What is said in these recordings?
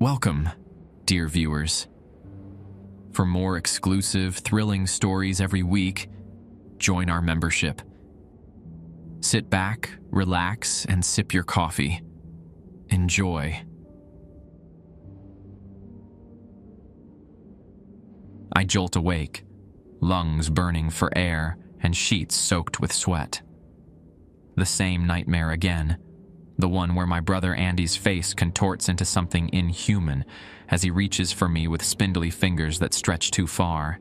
Welcome, dear viewers. For more exclusive, thrilling stories every week, join our membership. Sit back, relax, and sip your coffee. Enjoy. I jolt awake, lungs burning for air and sheets soaked with sweat. The same nightmare again. The one where my brother Andy's face contorts into something inhuman as he reaches for me with spindly fingers that stretch too far.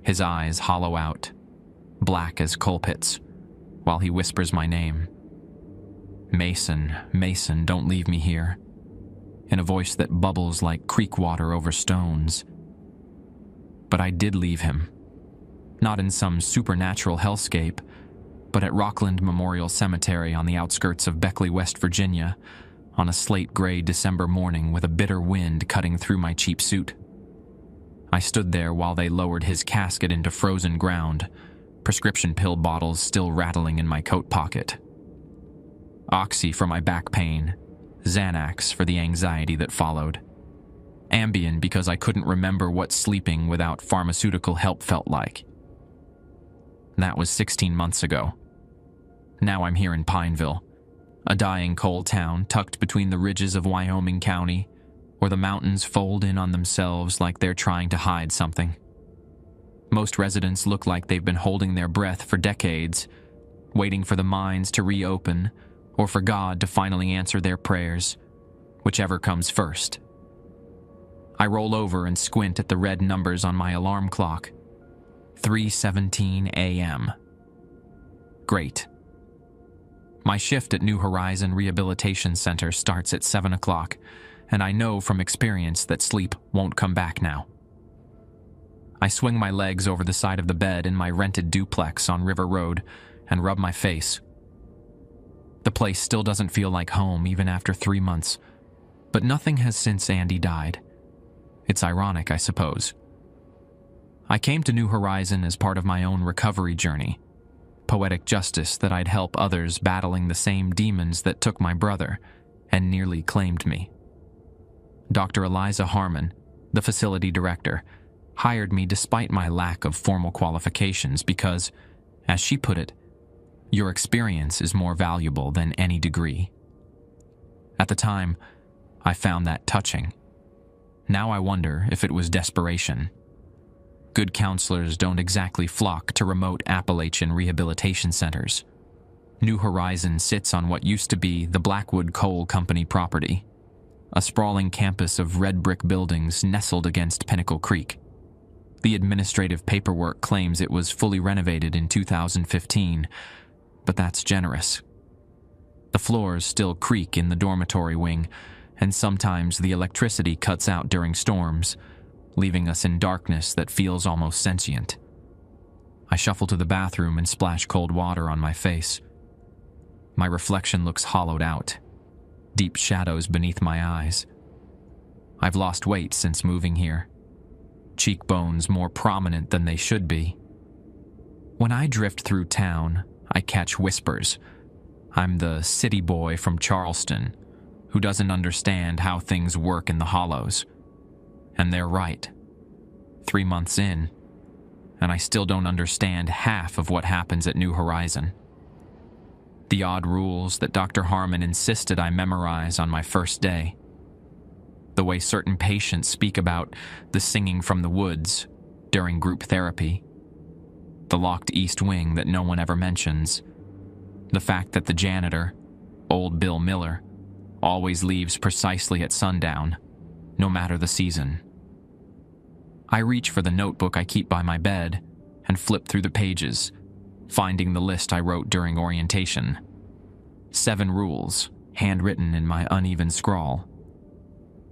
His eyes hollow out, black as coal pits, while he whispers my name. Mason, Mason, don't leave me here, in a voice that bubbles like creek water over stones. But I did leave him, not in some supernatural hellscape, but at Rockland Memorial Cemetery on the outskirts of Beckley, West Virginia, on a slate-gray December morning with a bitter wind cutting through my cheap suit. I stood there while they lowered his casket into frozen ground, prescription pill bottles still rattling in my coat pocket. Oxy for my back pain, Xanax for the anxiety that followed, Ambien because I couldn't remember what sleeping without pharmaceutical help felt like. That was 16 months ago. Now I'm here in Pineville, a dying coal town tucked between the ridges of Wyoming County, where the mountains fold in on themselves like they're trying to hide something. Most residents look like they've been holding their breath for decades, waiting for the mines to reopen or for God to finally answer their prayers, whichever comes first. I roll over and squint at the red numbers on my alarm clock. 3:17 a.m. Great. My shift at New Horizon Rehabilitation Center starts at 7 o'clock, and I know from experience that sleep won't come back now. I swing my legs over the side of the bed in my rented duplex on River Road and rub my face. The place still doesn't feel like home even after 3 months, but nothing has since Andy died. It's ironic, I suppose. I came to New Horizon as part of my own recovery journey, poetic justice that I'd help others battling the same demons that took my brother and nearly claimed me. Dr. Eliza Harmon, the facility director, hired me despite my lack of formal qualifications because, as she put it, your experience is more valuable than any degree. At the time, I found that touching. Now I wonder if it was desperation. Good counselors don't exactly flock to remote Appalachian rehabilitation centers. New Horizon sits on what used to be the Blackwood Coal Company property, a sprawling campus of red brick buildings nestled against Pinnacle Creek. The administrative paperwork claims it was fully renovated in 2015, but that's generous. The floors still creak in the dormitory wing, and sometimes the electricity cuts out during storms, leaving us in darkness that feels almost sentient. I shuffle to the bathroom and splash cold water on my face. My reflection looks hollowed out, deep shadows beneath my eyes. I've lost weight since moving here, cheekbones more prominent than they should be. When I drift through town, I catch whispers. I'm the city boy from Charleston who doesn't understand how things work in the hollows. And they're right. 3 months in, and I still don't understand half of what happens at New Horizon. The odd rules that Dr. Harmon insisted I memorize on my first day. The way certain patients speak about the singing from the woods during group therapy. The locked east wing that no one ever mentions. The fact that the janitor, old Bill Miller, always leaves precisely at sundown, no matter the season. I reach for the notebook I keep by my bed and flip through the pages, finding the list I wrote during orientation. 7 rules, handwritten in my uneven scrawl.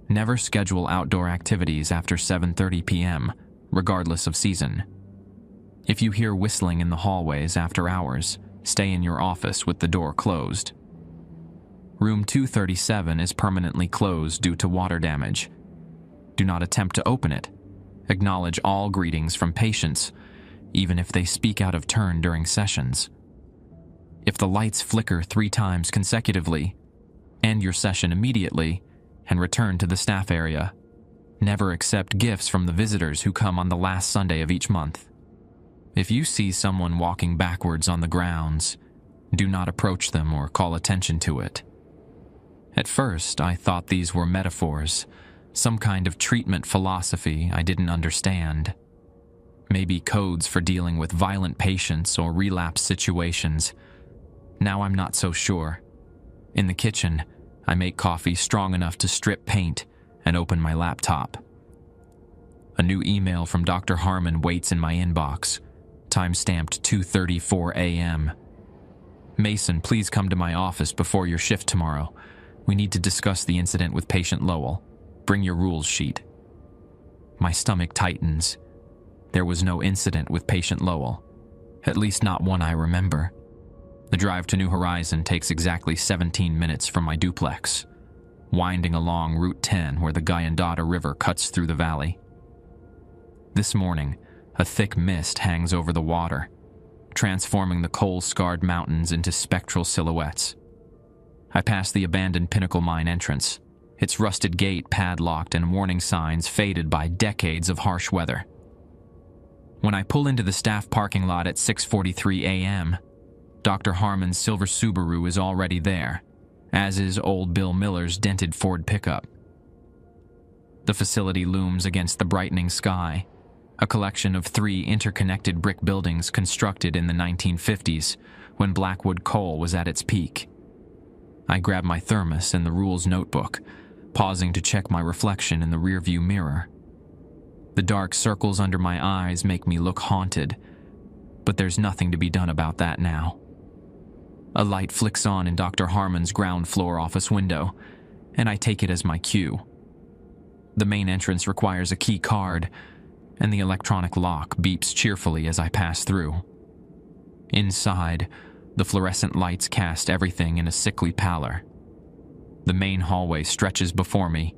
Never schedule outdoor activities after 7:30 p.m., regardless of season. If you hear whistling in the hallways after hours, stay in your office with the door closed. Room 237 is permanently closed due to water damage. Do not attempt to open it. Acknowledge all greetings from patients, even if they speak out of turn during sessions. If the lights flicker 3 times consecutively, end your session immediately and return to the staff area. Never accept gifts from the visitors who come on the last Sunday of each month. If you see someone walking backwards on the grounds, do not approach them or call attention to it. At first, I thought these were metaphors, some kind of treatment philosophy I didn't understand. Maybe codes for dealing with violent patients or relapse situations. Now I'm not so sure. In the kitchen, I make coffee strong enough to strip paint and open my laptop. A new email from Dr. Harmon waits in my inbox, time-stamped 2:34 a.m. Mason, please come to my office before your shift tomorrow. We need to discuss the incident with patient Lowell. Bring your rules sheet. My stomach tightens. There was no incident with patient Lowell, at least not one I remember. The drive to New Horizon takes exactly 17 minutes from my duplex, winding along Route 10 where the Guyandata River cuts through the valley. This morning, a thick mist hangs over the water, transforming the coal-scarred mountains into spectral silhouettes. I pass the abandoned Pinnacle Mine entrance, its rusted gate padlocked and warning signs faded by decades of harsh weather. When I pull into the staff parking lot at 6:43 a.m., Dr. Harmon's silver Subaru is already there, as is old Bill Miller's dented Ford pickup. The facility looms against the brightening sky, a collection of 3 interconnected brick buildings constructed in the 1950s when Blackwood coal was at its peak. I grab my thermos and the rules notebook, pausing to check my reflection in the rearview mirror. The dark circles under my eyes make me look haunted, but there's nothing to be done about that now. A light flicks on in Dr. Harmon's ground floor office window, and I take it as my cue. The main entrance requires a key card, and the electronic lock beeps cheerfully as I pass through. Inside, the fluorescent lights cast everything in a sickly pallor. The main hallway stretches before me,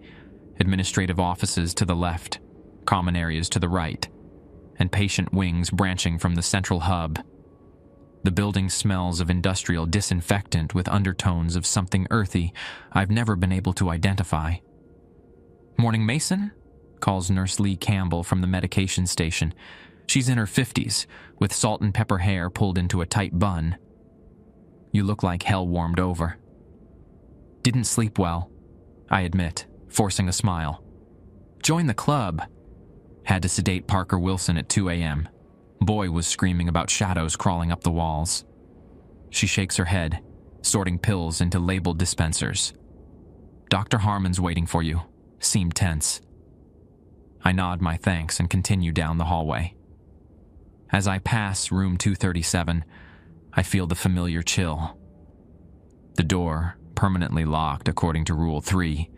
administrative offices to the left, common areas to the right, and patient wings branching from the central hub. The building smells of industrial disinfectant with undertones of something earthy I've never been able to identify. "Morning, Mason?" calls Nurse Lee Campbell from the medication station. She's in her 50s, with salt and pepper hair pulled into a tight bun. "You look like hell warmed over." "Didn't sleep well," I admit, forcing a smile. "Join the club." Had to sedate Parker Wilson at 2 a.m. Boy was screaming about shadows crawling up the walls. She shakes her head, sorting pills into labeled dispensers. "Dr. Harmon's waiting for you." Seemed tense. I nod my thanks and continue down the hallway. As I pass room 237, I feel the familiar chill. The door, permanently locked according to Rule 3,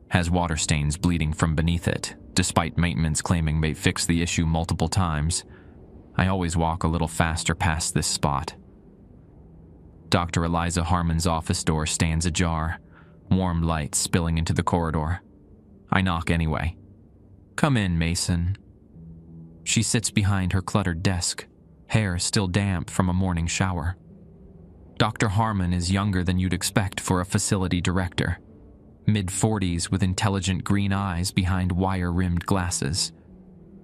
has water stains bleeding from beneath it, despite maintenance claiming they fixed the issue multiple times. I always walk a little faster past this spot. Dr. Eliza Harmon's office door stands ajar, warm light spilling into the corridor. I knock anyway. "Come in, Mason." She sits behind her cluttered desk, hair still damp from a morning shower. Dr. Harmon is younger than you'd expect for a facility director, mid-40s with intelligent green eyes behind wire-rimmed glasses.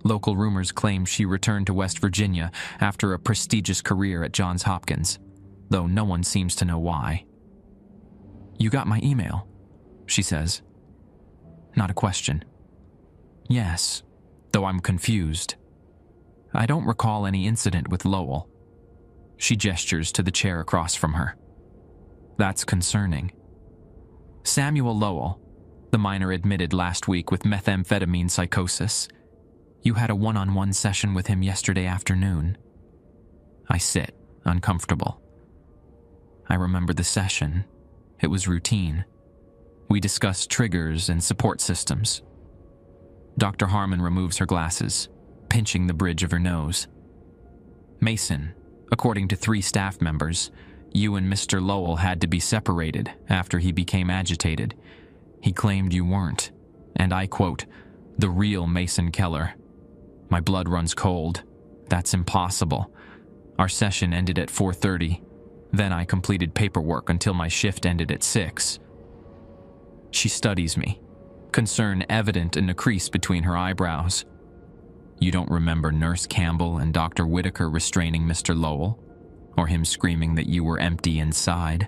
Local rumors claim she returned to West Virginia after a prestigious career at Johns Hopkins, though no one seems to know why. "You got my email?" she says. Not a question. "Yes, though I'm confused. I don't recall any incident with Lowell." She gestures to the chair across from her. "That's concerning. Samuel Lowell, the miner admitted last week with methamphetamine psychosis. You had a one-on-one session with him yesterday afternoon." I sit, uncomfortable. I remember the session. It was routine. We discussed triggers and support systems. Dr. Harmon removes her glasses, pinching the bridge of her nose. "Mason, according to 3 staff members, you and Mr. Lowell had to be separated after he became agitated. He claimed you weren't, and I quote, 'the real Mason Keller.' My blood runs cold. That's impossible. Our session ended at 4:30. Then I completed paperwork until my shift ended at 6. She studies me, concern evident in a crease between her eyebrows. You don't remember Nurse Campbell and Dr. Whitaker restraining Mr. Lowell, or him screaming that you were empty inside?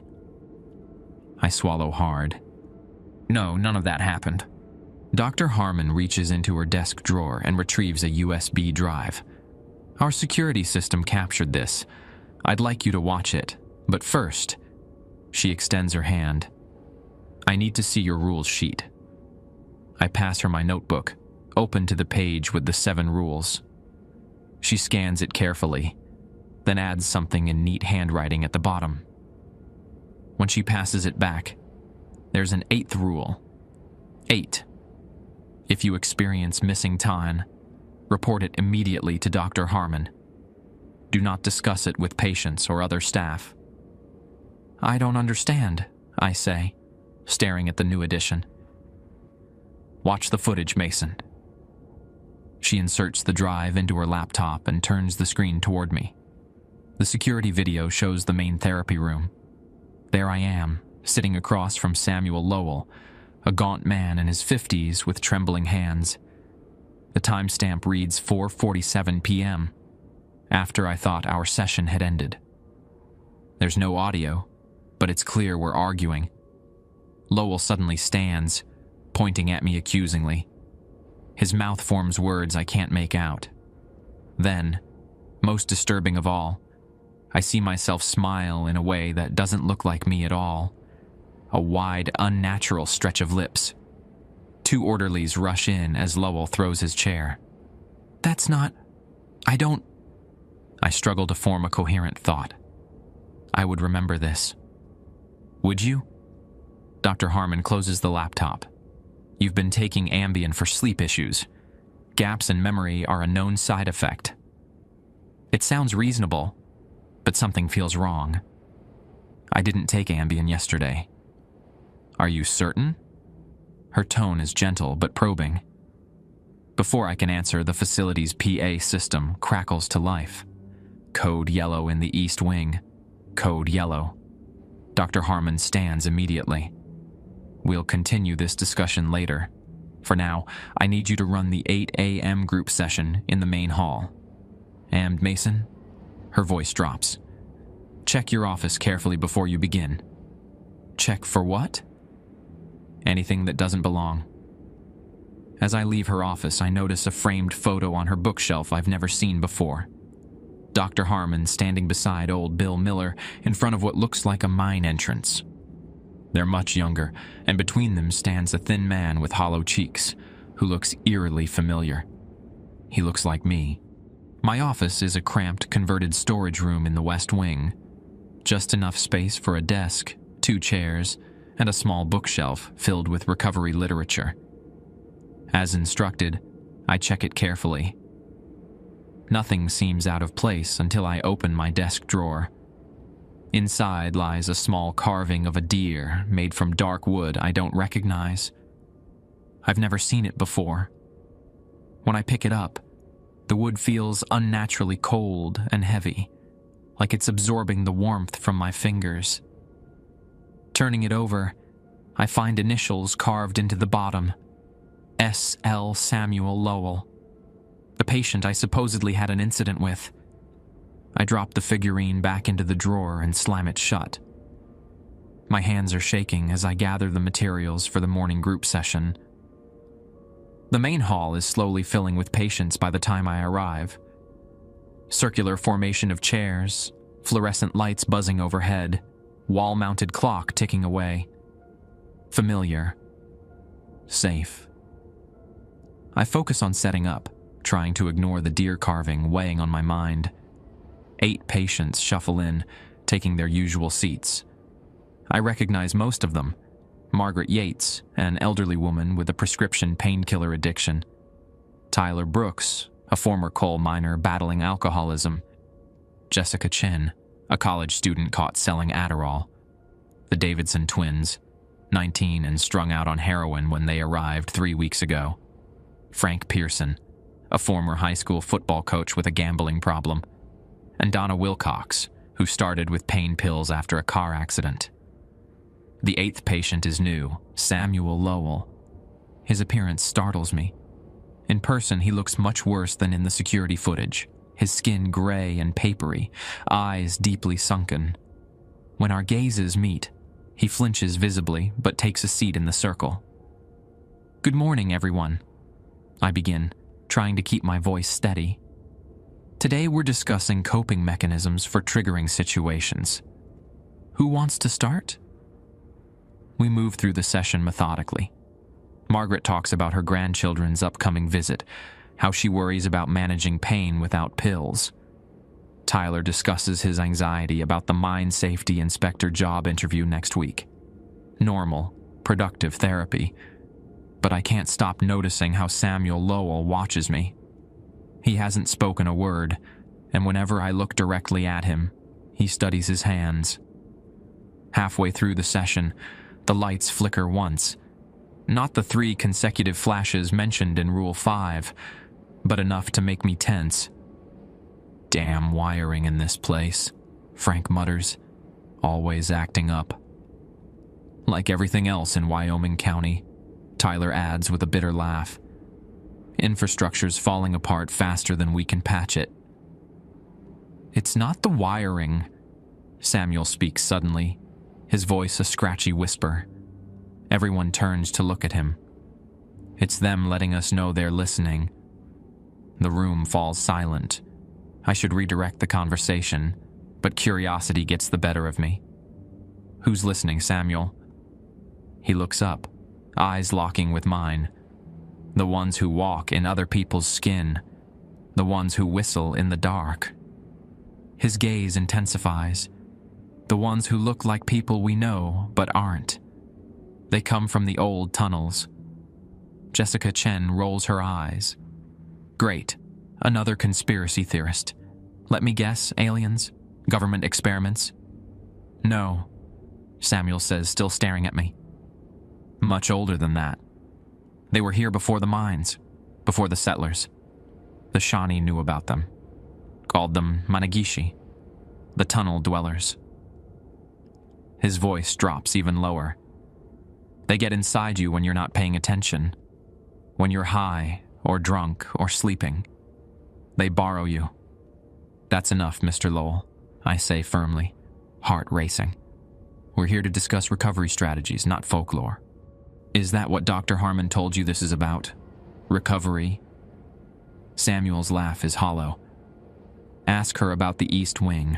I swallow hard. No, none of that happened. Dr. Harmon reaches into her desk drawer and retrieves a USB drive. Our security system captured this. I'd like you to watch it, but first, she extends her hand. I need to see your rules sheet. I pass her my notebook, open to the page with the 7 rules. She scans it carefully, then adds something in neat handwriting at the bottom. When she passes it back, there's an 8th rule. 8. If you experience missing time, report it immediately to Dr. Harmon. Do not discuss it with patients or other staff. I don't understand, I say, staring at the new edition. Watch the footage, Mason. She inserts the drive into her laptop and turns the screen toward me. The security video shows the main therapy room. There I am, sitting across from Samuel Lowell, a gaunt man in his 50s with trembling hands. The timestamp reads 4:47 p.m., after I thought our session had ended. There's no audio, but it's clear we're arguing. Lowell suddenly stands, pointing at me accusingly. His mouth forms words I can't make out. Then, most disturbing of all, I see myself smile in a way that doesn't look like me at all. A wide, unnatural stretch of lips. 2 orderlies rush in as Lowell throws his chair. That's not... I struggle to form a coherent thought. I would remember this. Would you? Dr. Harmon closes the laptop. You've been taking Ambien for sleep issues. Gaps in memory are a known side effect. It sounds reasonable, but something feels wrong. I didn't take Ambien yesterday. Are you certain? Her tone is gentle but probing. Before I can answer, the facility's PA system crackles to life. Code yellow in the East Wing. Code yellow. Dr. Harmon stands immediately. We'll continue this discussion later. For now, I need you to run the 8 a.m. group session in the main hall. And Mason? Her voice drops. Check your office carefully before you begin. Check for what? Anything that doesn't belong. As I leave her office, I notice a framed photo on her bookshelf I've never seen before. Dr. Harmon standing beside old Bill Miller in front of what looks like a mine entrance. They're much younger, and between them stands a thin man with hollow cheeks, who looks eerily familiar. He looks like me. My office is a cramped, converted storage room in the West Wing. Just enough space for a desk, 2 chairs, and a small bookshelf filled with recovery literature. As instructed, I check it carefully. Nothing seems out of place until I open my desk drawer. Inside lies a small carving of a deer made from dark wood I don't recognize. I've never seen it before. When I pick it up, the wood feels unnaturally cold and heavy, like it's absorbing the warmth from my fingers. Turning it over, I find initials carved into the bottom. S.L. Samuel Lowell, the patient I supposedly had an incident with. I drop the figurine back into the drawer and slam it shut. My hands are shaking as I gather the materials for the morning group session. The main hall is slowly filling with patients by the time I arrive. Circular formation of chairs, fluorescent lights buzzing overhead, wall-mounted clock ticking away. Familiar. Safe. I focus on setting up, trying to ignore the deer carving weighing on my mind. 8 patients shuffle in, taking their usual seats. I recognize most of them. Margaret Yates, an elderly woman with a prescription painkiller addiction. Tyler Brooks, a former coal miner battling alcoholism. Jessica Chin, a college student caught selling Adderall. The Davidson twins, 19 and strung out on heroin when they arrived 3 weeks ago. Frank Pearson, a former high school football coach with a gambling problem. And Donna Wilcox, who started with pain pills after a car accident. The 8th patient is new, Samuel Lowell. His appearance startles me. In person, he looks much worse than in the security footage, his skin gray and papery, eyes deeply sunken. When our gazes meet, he flinches visibly but takes a seat in the circle. "Good morning, everyone," I begin, trying to keep my voice steady. "Today we're discussing coping mechanisms for triggering situations. Who wants to start?" We move through the session methodically. Margaret talks about her grandchildren's upcoming visit, how she worries about managing pain without pills. Tyler discusses his anxiety about the mine safety inspector job interview next week. Normal, productive therapy. But I can't stop noticing how Samuel Lowell watches me. He hasn't spoken a word, and whenever I look directly at him, he studies his hands. Halfway through the session, the lights flicker once. Not the 3 consecutive flashes mentioned in Rule 5, but enough to make me tense. "Damn wiring in this place," Frank mutters, always acting up. "Like everything else in Wyoming County," Tyler adds with a bitter laugh. "Infrastructure's falling apart faster than we can patch it." "It's not the wiring," Samuel speaks suddenly, his voice a scratchy whisper. Everyone turns to look at him. It's them letting us know they're listening. The room falls silent. I should redirect the conversation, but curiosity gets the better of me. "Who's listening, Samuel?" He looks up, eyes locking with mine. The ones who walk in other people's skin. The ones who whistle in the dark. His gaze intensifies. The ones who look like people we know but aren't. They come from the old tunnels. Jessica Chen rolls her eyes. "Great. Another conspiracy theorist. Let me guess, aliens? Government experiments?" "No," Samuel says, still staring at me. "Much older than that. They were here before the mines, before the settlers. The Shawnee knew about them. Called them Managishi, the tunnel dwellers." His voice drops even lower. "They get inside you when you're not paying attention. When you're high, or drunk, or sleeping. They borrow you." "That's enough, Mr. Lowell," I say firmly, heart racing. "We're here to discuss recovery strategies, not folklore. Is that what Dr. Harmon told you this is about? Recovery?" Samuel's laugh is hollow. "Ask her about the East Wing.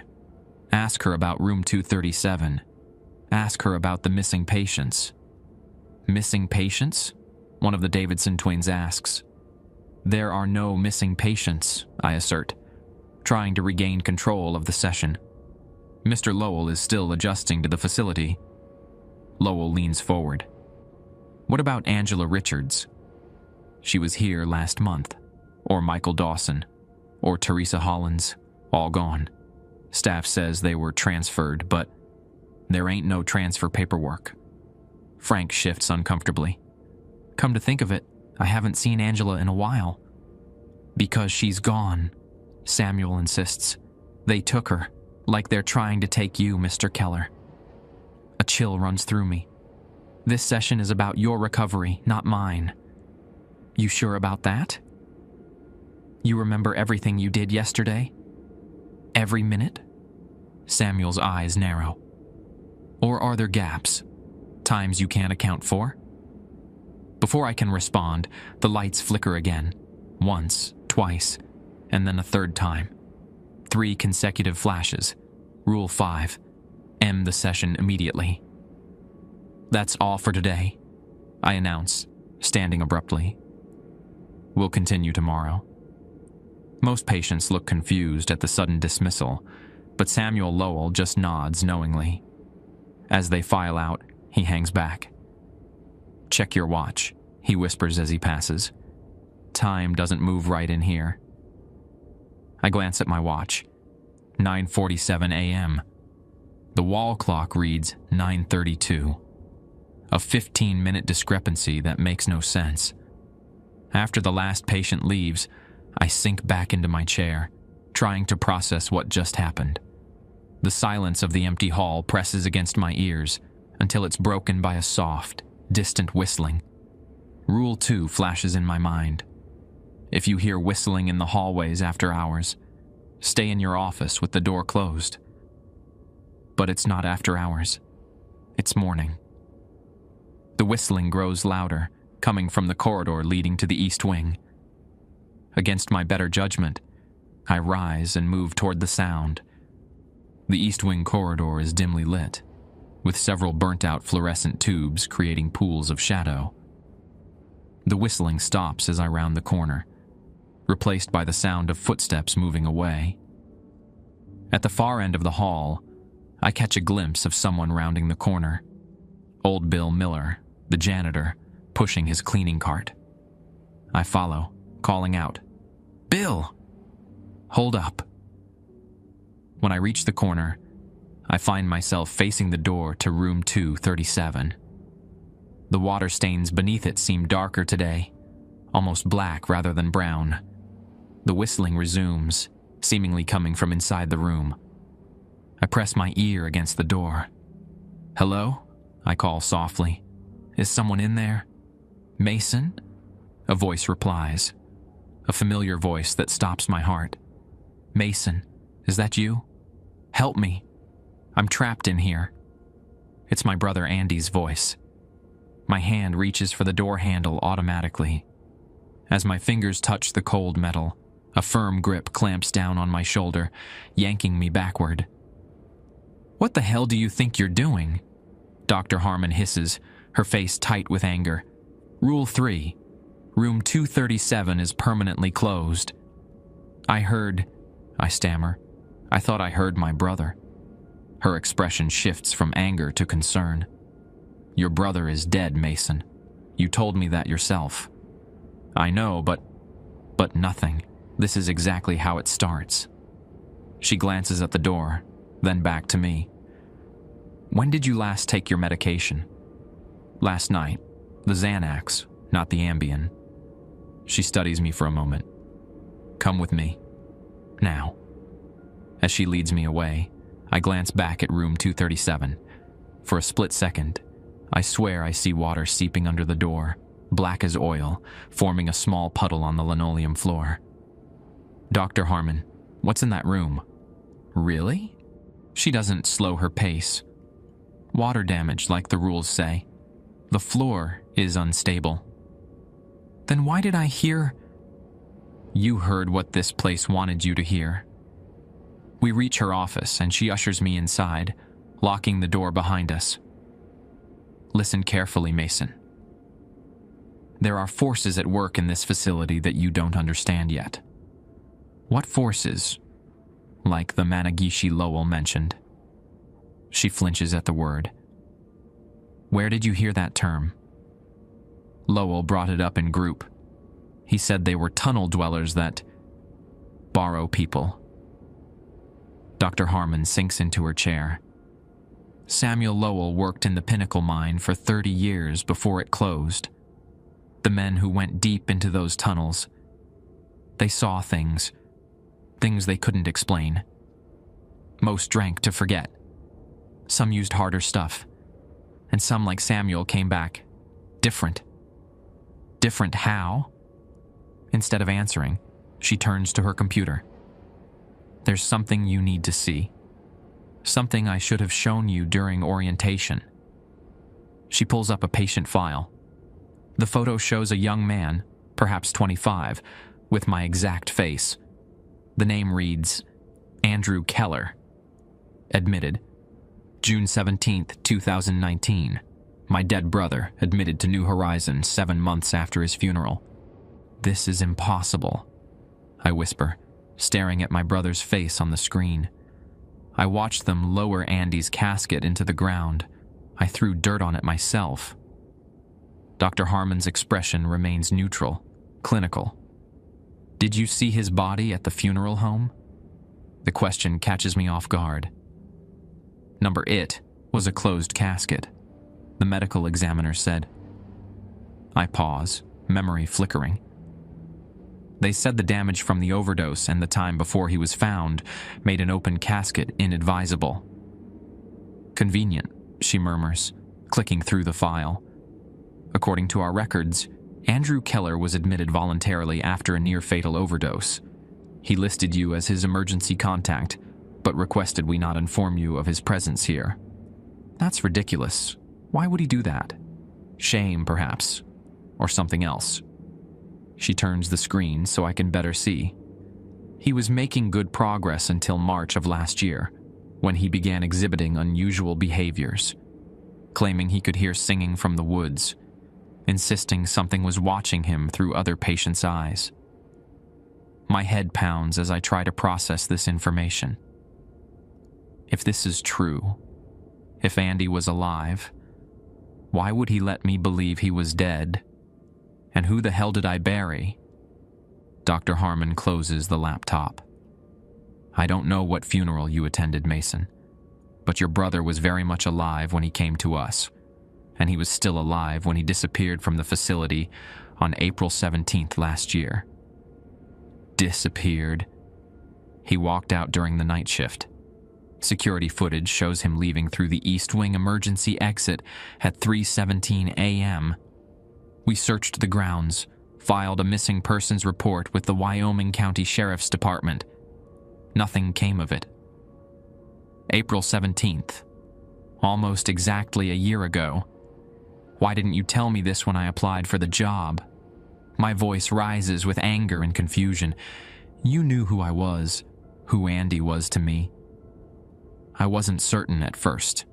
Ask her about room 237. Ask her about the missing patients." "Missing patients?" one of the Davidson twins asks. "There are no missing patients," I assert, trying to regain control of the session. Mr. Lowell is still adjusting to the facility. Lowell leans forward. "What about Angela Richards? She was here last month. Or Michael Dawson. Or Teresa Hollins. All gone. Staff says they were transferred, but there ain't no transfer paperwork." Frank shifts uncomfortably. "Come to think of it, I haven't seen Angela in a while." "Because she's gone," Samuel insists. "They took her, like they're trying to take you, Mr. Keller." A chill runs through me. "This session is about your recovery, not mine." "You sure about that? You remember everything you did yesterday? Every minute?" Samuel's eyes narrow. "Or are there gaps? Times you can't account for?" Before I can respond, the lights flicker again. Once, twice, and then a third time. 3 consecutive flashes. Rule 5. End the session immediately. "That's all for today," I announce, standing abruptly. "We'll continue tomorrow." Most patients look confused at the sudden dismissal, but Samuel Lowell just nods knowingly. As they file out, he hangs back. "Check your watch," he whispers as he passes. "Time doesn't move right in here." I glance at my watch. 9:47 a.m. The wall clock reads 9:32. A 15-minute discrepancy that makes no sense. After the last patient leaves, I sink back into my chair, trying to process what just happened. The silence of the empty hall presses against my ears until it's broken by a soft, distant whistling. Rule 2 flashes in my mind. If you hear whistling in the hallways after hours, stay in your office with the door closed. But it's not after hours. It's morning. The whistling grows louder, coming from the corridor leading to the east wing. Against my better judgment, I rise and move toward the sound. The east wing corridor is dimly lit, with several burnt-out fluorescent tubes creating pools of shadow. The whistling stops as I round the corner, replaced by the sound of footsteps moving away. At the far end of the hall, I catch a glimpse of someone rounding the corner. Old Bill Miller, the janitor, pushing his cleaning cart. I follow, calling out, "Bill! Hold up." When I reach the corner, I find myself facing the door to room 237. The water stains beneath it seem darker today, almost black rather than brown. The whistling resumes, seemingly coming from inside the room. I press my ear against the door. "Hello?" I call softly. "Is someone in there?" "Mason?" A voice replies, a familiar voice that stops my heart. "Mason, is that you? Help me. I'm trapped in here." It's my brother Andy's voice. My hand reaches for the door handle automatically. As my fingers touch the cold metal, a firm grip clamps down on my shoulder, yanking me backward. "What the hell do you think you're doing?" Dr. Harmon hisses, her face tight with anger. "Rule 3. Room 237 is permanently closed." I stammer. "I thought I heard my brother." Her expression shifts from anger to concern. "Your brother is dead, Mason. You told me that yourself." "I know, but nothing. This is exactly how it starts." She glances at the door, then back to me. "When did you last take your medication?" "Last night. The Xanax, not the Ambien." She studies me for a moment. "Come with me. Now." As she leads me away, I glance back at room 237. For a split second, I swear I see water seeping under the door, black as oil, forming a small puddle on the linoleum floor. "Dr. Harmon, what's in that room?" "Really?" She doesn't slow her pace. "Water damage, like the rules say. The floor is unstable." "Then why did I hear—" "You heard what this place wanted you to hear." We reach her office, and she ushers me inside, locking the door behind us. "Listen carefully, Mason. There are forces at work in this facility that you don't understand yet." "What forces?" "Like the Managishi Lowell mentioned." She flinches at the word. "Where did you hear that term?" "Lowell brought it up in group. He said they were tunnel dwellers that borrow people." Dr. Harmon sinks into her chair. "Samuel Lowell worked in the Pinnacle mine for 30 years before it closed. The men who went deep into those tunnels, they saw things they couldn't explain. Most drank to forget. Some used harder stuff, and some, like Samuel, came back different." "Different how?" Instead of answering, she turns to her computer. "There's something you need to see. Something I should have shown you during orientation." She pulls up a patient file. The photo shows a young man, perhaps 25, with my exact face. The name reads, Andrew Keller. Admitted. June 17th, 2019. My dead brother admitted to New Horizons 7 months after his funeral. "This is impossible," I whisper, staring at my brother's face on the screen. I watched them lower Andy's casket into the ground. I threw dirt on it myself. Dr. Harmon's expression remains neutral, clinical. "Did you see his body at the funeral home?" The question catches me off guard. Number it was a closed casket, the medical examiner said. I pause, memory flickering. They said the damage from the overdose and the time before he was found made an open casket inadvisable. "Convenient," she murmurs, clicking through the file. "According to our records, Andrew Keller was admitted voluntarily after a near-fatal overdose. He listed you as his emergency contact, but requested we not inform you of his presence here. That's ridiculous. Why would he do that? Shame, perhaps, or something else. She turns the screen so I can better see. He was making good progress until March of last year, when he began exhibiting unusual behaviors, claiming he could hear singing from the woods, insisting something was watching him through other patients' eyes. My head pounds as I try to process this information. If this is true, if Andy was alive, why would he let me believe he was dead? And who the hell did I bury? Dr. Harmon closes the laptop. I don't know what funeral you attended, Mason, but your brother was very much alive when he came to us, and he was still alive when he disappeared from the facility on April 17th last year. Disappeared. He walked out during the night shift. Security footage shows him leaving through the East Wing emergency exit at 3:17 a.m. We searched the grounds, filed a missing persons report with the Wyoming County Sheriff's Department. Nothing came of it. April 17th, almost exactly a year ago. Why didn't you tell me this when I applied for the job? My voice rises with anger and confusion. You knew who I was, who Andy was to me. I wasn't certain at first.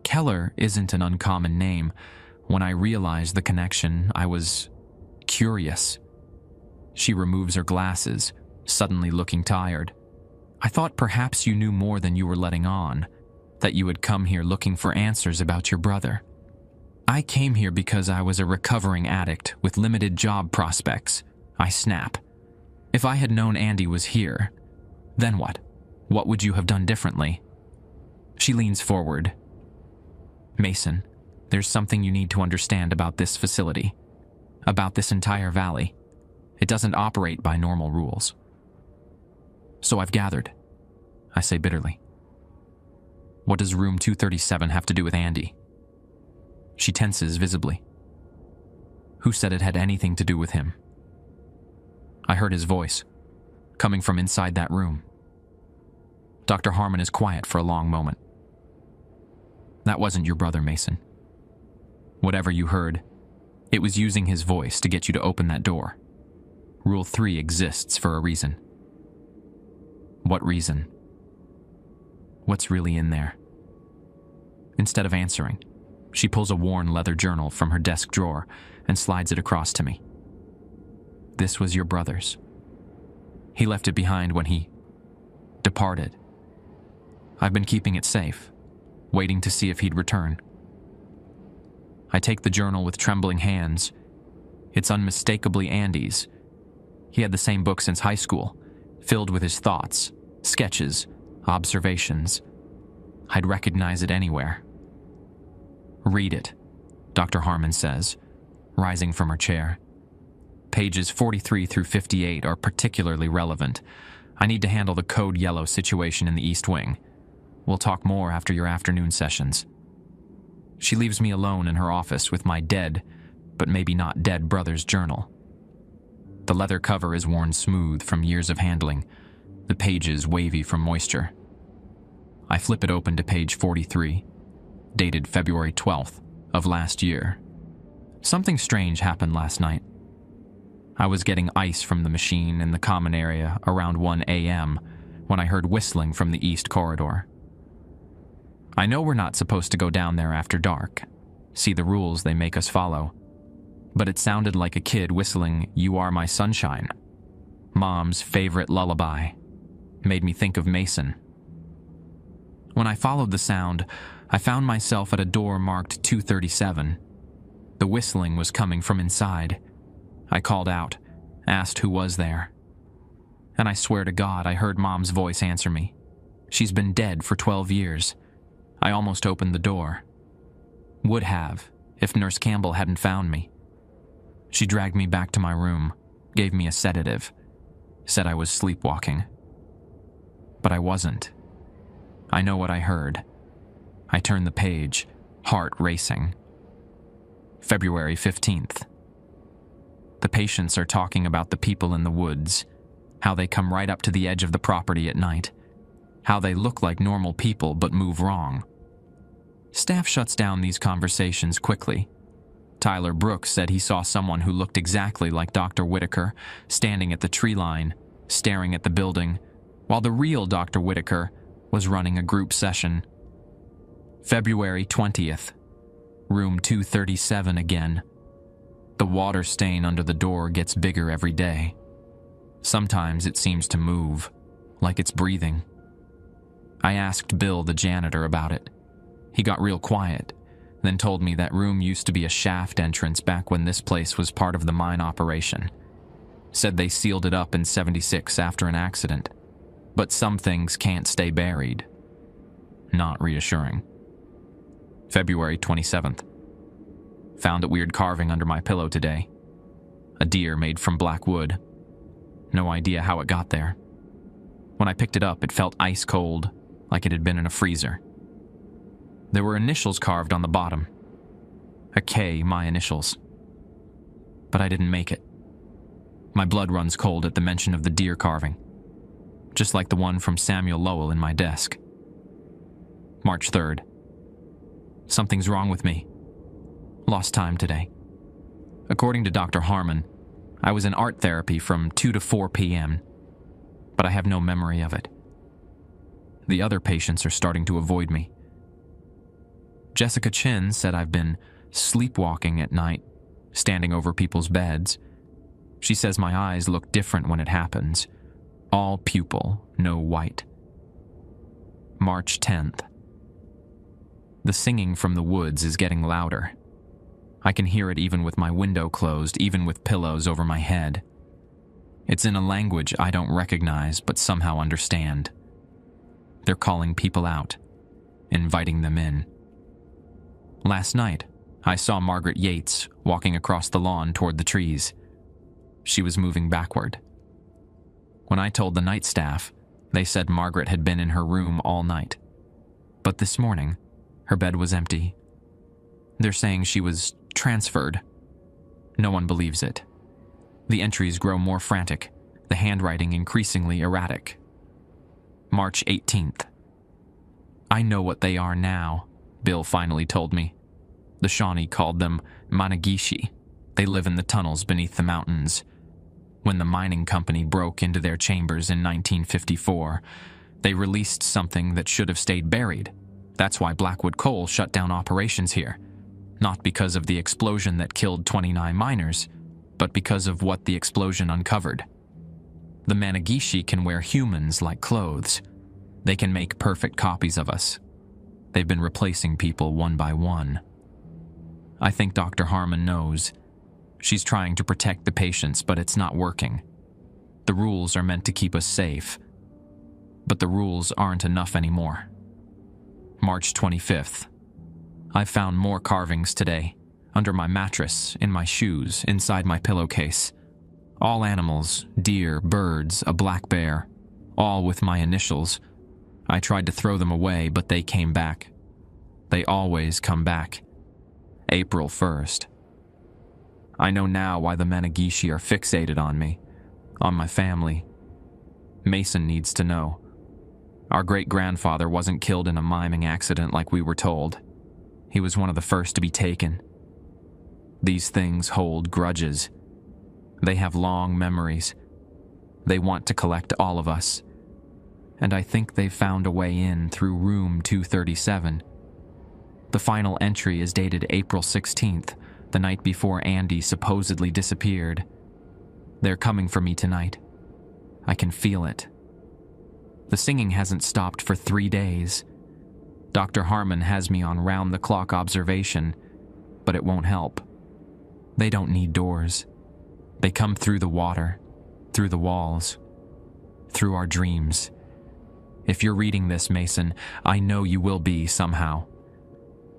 Keller isn't an uncommon name. When I realized the connection, I was curious. She removes her glasses, suddenly looking tired. I thought perhaps you knew more than you were letting on, that you had come here looking for answers about your brother. I came here because I was a recovering addict with limited job prospects. I snap. If I had known Andy was here, then what? What would you have done differently? She leans forward. Mason, there's something you need to understand about this facility, about this entire valley. It doesn't operate by normal rules. So I've gathered, I say bitterly. What does room 237 have to do with Andy? She tenses visibly. Who said it had anything to do with him? I heard his voice, coming from inside that room. Dr. Harmon is quiet for a long moment. That wasn't your brother, Mason. Whatever you heard, it was using his voice to get you to open that door. Rule 3 exists for a reason. What reason? What's really in there? Instead of answering, she pulls a worn leather journal from her desk drawer and slides it across to me. This was your brother's. He left it behind when he departed. I've been keeping it safe, waiting to see if he'd return. I take the journal with trembling hands. It's unmistakably Andy's. He had the same book since high school, filled with his thoughts, sketches, observations. I'd recognize it anywhere. Read it, Dr. Harmon says, rising from her chair. Pages 43 through 58 are particularly relevant. I need to handle the code yellow situation in the East Wing. We'll talk more after your afternoon sessions. She leaves me alone in her office with my dead, but maybe not dead brother's journal. The leather cover is worn smooth from years of handling, the pages wavy from moisture. I flip it open to page 43, dated February 12th of last year. Something strange happened last night. I was getting ice from the machine in the common area around 1 a.m. when I heard whistling from the east corridor. I know we're not supposed to go down there after dark, see the rules they make us follow, but it sounded like a kid whistling "You Are My Sunshine," Mom's favorite lullaby. Made me think of Mason. When I followed the sound, I found myself at a door marked 237. The whistling was coming from inside. I called out, asked who was there. And I swear to God I heard Mom's voice answer me. She's been dead for 12 years. I almost opened the door. Would have, if Nurse Campbell hadn't found me. She dragged me back to my room, gave me a sedative, said I was sleepwalking. But I wasn't. I know what I heard. I turned the page, heart racing. February 15th. The patients are talking about the people in the woods, how they come right up to the edge of the property at night, how they look like normal people but move wrong. Staff shuts down these conversations quickly. Tyler Brooks said he saw someone who looked exactly like Dr. Whitaker standing at the tree line, staring at the building, while the real Dr. Whitaker was running a group session. February 20th. Room 237 again. The water stain under the door gets bigger every day. Sometimes it seems to move, like it's breathing. I asked Bill, the janitor, about it. He got real quiet, then told me that room used to be a shaft entrance back when this place was part of the mine operation. Said they sealed it up in '76 after an accident. But some things can't stay buried. Not reassuring. February 27th. Found a weird carving under my pillow today. A deer made from black wood. No idea how it got there. When I picked it up, it felt ice cold, like it had been in a freezer. There were initials carved on the bottom. A K, my initials. But I didn't make it. My blood runs cold at the mention of the deer carving, just like the one from Samuel Lowell in my desk. March 3rd. Something's wrong with me. Lost time today. According to Dr. Harmon, I was in art therapy from 2 to 4 p.m., but I have no memory of it. The other patients are starting to avoid me. Jessica Chin said I've been sleepwalking at night, standing over people's beds. She says my eyes look different when it happens. All pupil, no white. March 10th. The singing from the woods is getting louder. I can hear it even with my window closed, even with pillows over my head. It's in a language I don't recognize but somehow understand. They're calling people out, inviting them in. Last night, I saw Margaret Yates walking across the lawn toward the trees. She was moving backward. When I told the night staff, they said Margaret had been in her room all night. But this morning, her bed was empty. They're saying she was transferred. No one believes it. The entries grow more frantic, the handwriting increasingly erratic. March 18th. I know what they are now, Bill finally told me. The Shawnee called them Managishi. They live in the tunnels beneath the mountains. When the mining company broke into their chambers in 1954, they released something that should have stayed buried. That's why Blackwood Coal shut down operations here. Not because of the explosion that killed 29 miners, but because of what the explosion uncovered. The Managishi can wear humans like clothes. They can make perfect copies of us. They've been replacing people one by one. I think Dr. Harmon knows. She's trying to protect the patients, but it's not working. The rules are meant to keep us safe, but the rules aren't enough anymore. March 25th. I found more carvings today, under my mattress, in my shoes, inside my pillowcase. All animals, deer, birds, a black bear, all with my initials. I tried to throw them away, but they came back. They always come back. April 1st. I know now why the Managishi are fixated on me, on my family. Mason needs to know. Our great-grandfather wasn't killed in a miming accident like we were told. He was one of the first to be taken. These things hold grudges. They have long memories. They want to collect all of us. And I think they've found a way in through room 237. The final entry is dated April 16th, the night before Andy supposedly disappeared. They're coming for me tonight. I can feel it. The singing hasn't stopped for 3 days. Dr. Harmon has me on round-the-clock observation, but it won't help. They don't need doors. They come through the water, through the walls, through our dreams. If you're reading this, Mason, I know you will be somehow.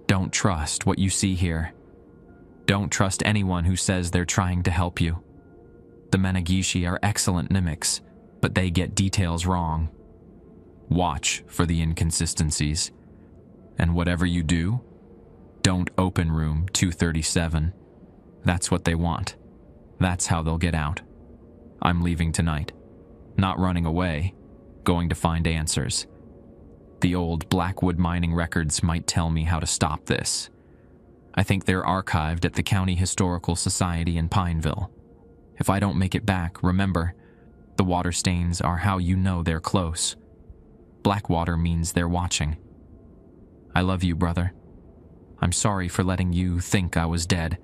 Don't trust what you see here. Don't trust anyone who says they're trying to help you. The Managishi are excellent mimics, but they get details wrong. Watch for the inconsistencies. And whatever you do, don't open room 237. That's what they want. That's how they'll get out. I'm leaving tonight. Not running away, going to find answers. The old Blackwood mining records might tell me how to stop this. I think they're archived at the County Historical Society in Pineville. If I don't make it back, remember, the water stains are how you know they're close. Black water means they're watching. I love you, brother. I'm sorry for letting you think I was dead.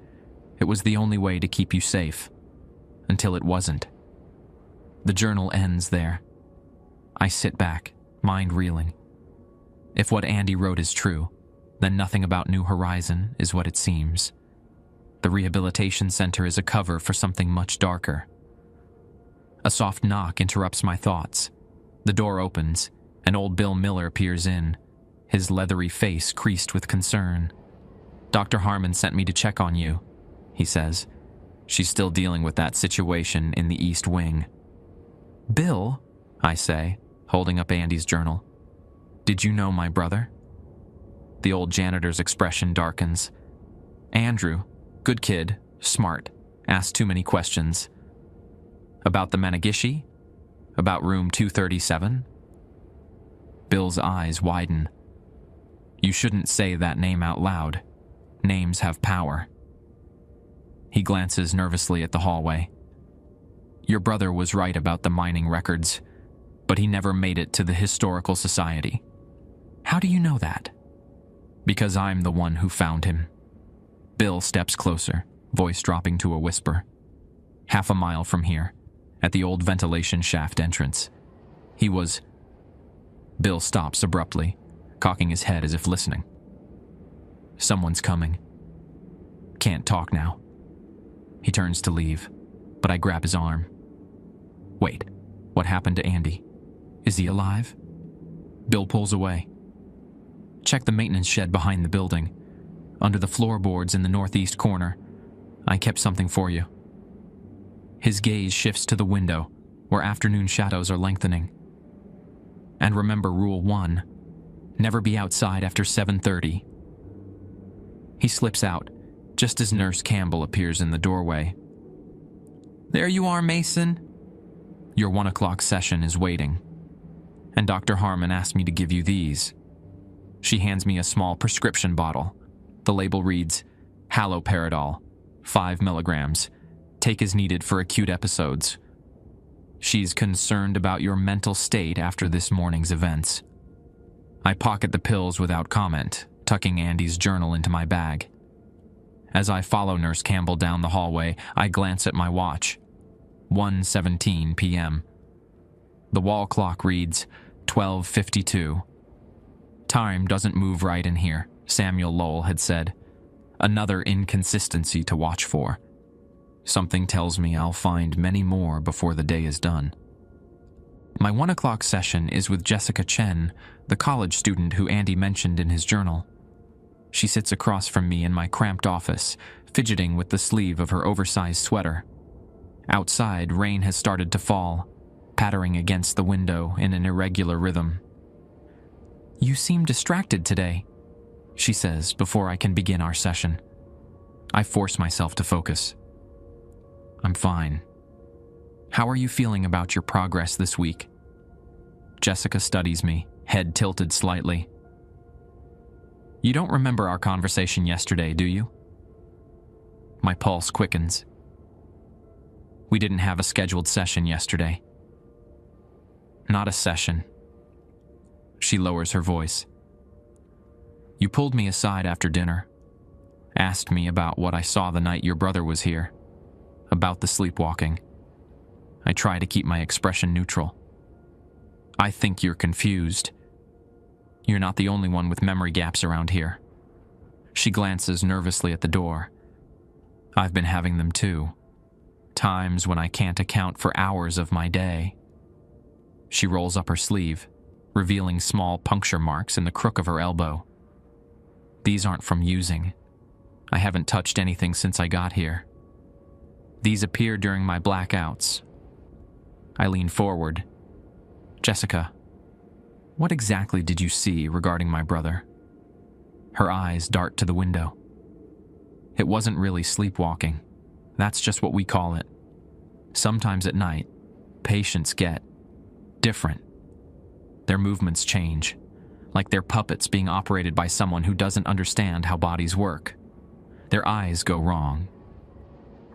It was the only way to keep you safe. Until it wasn't. The journal ends there. I sit back, mind reeling. If what Andy wrote is true, then nothing about New Horizon is what it seems. The rehabilitation center is a cover for something much darker. A soft knock interrupts my thoughts. The door opens, and old Bill Miller peers in, his leathery face creased with concern. Dr. Harmon sent me to check on you, he says. She's still dealing with that situation in the East Wing. Bill, I say, holding up Andy's journal. Did you know my brother? The old janitor's expression darkens. Andrew, good kid, smart, asked too many questions. About the Managishi? About room 237? Bill's eyes widen. You shouldn't say that name out loud. Names have power. He glances nervously at the hallway. Your brother was right about the mining records, but he never made it to the Historical Society. How do you know that? Because I'm the one who found him. Bill steps closer, voice dropping to a whisper. Half a mile from here, at the old ventilation shaft entrance. He was... Bill stops abruptly, cocking his head as if listening. Someone's coming. Can't talk now. He turns to leave, but I grab his arm. Wait, what happened to Andy? Is he alive? Bill pulls away. Check the maintenance shed behind the building. Under the floorboards in the northeast corner. I kept something for you. His gaze shifts to the window, where afternoon shadows are lengthening. And remember Rule 1, never be outside after 7:30. He slips out, just as Nurse Campbell appears in the doorway. There you are, Mason. Your 1 o'clock session is waiting. And Dr. Harmon asked me to give you these. She hands me a small prescription bottle. The label reads, Haloperidol, 5 milligrams. Take as needed for acute episodes. She's concerned about your mental state after this morning's events. I pocket the pills without comment, tucking Andy's journal into my bag. As I follow Nurse Campbell down the hallway, I glance at my watch. 1:17 p.m. The wall clock reads 12:52. Time doesn't move right in here, Samuel Lowell had said. Another inconsistency to watch for. Something tells me I'll find many more before the day is done. My 1 o'clock session is with Jessica Chen, the college student who Andy mentioned in his journal. She sits across from me in my cramped office, fidgeting with the sleeve of her oversized sweater. Outside, rain has started to fall, pattering against the window in an irregular rhythm. You seem distracted today, she says before I can begin our session. I force myself to focus. I'm fine. How are you feeling about your progress this week? Jessica studies me, head tilted slightly. You don't remember our conversation yesterday, do you? My pulse quickens. We didn't have a scheduled session yesterday. Not a session. She lowers her voice. You pulled me aside after dinner, asked me about what I saw the night your brother was here, about the sleepwalking. I try to keep my expression neutral. I think you're confused. You're not the only one with memory gaps around here. She glances nervously at the door. I've been having them too. Times when I can't account for hours of my day. She rolls up her sleeve, revealing small puncture marks in the crook of her elbow. These aren't from using. I haven't touched anything since I got here. These appear during my blackouts. I lean forward. Jessica, what exactly did you see regarding my brother? Her eyes dart to the window. It wasn't really sleepwalking. That's just what we call it. Sometimes at night, patients get different. Their movements change, like they're puppets being operated by someone who doesn't understand how bodies work. Their eyes go wrong.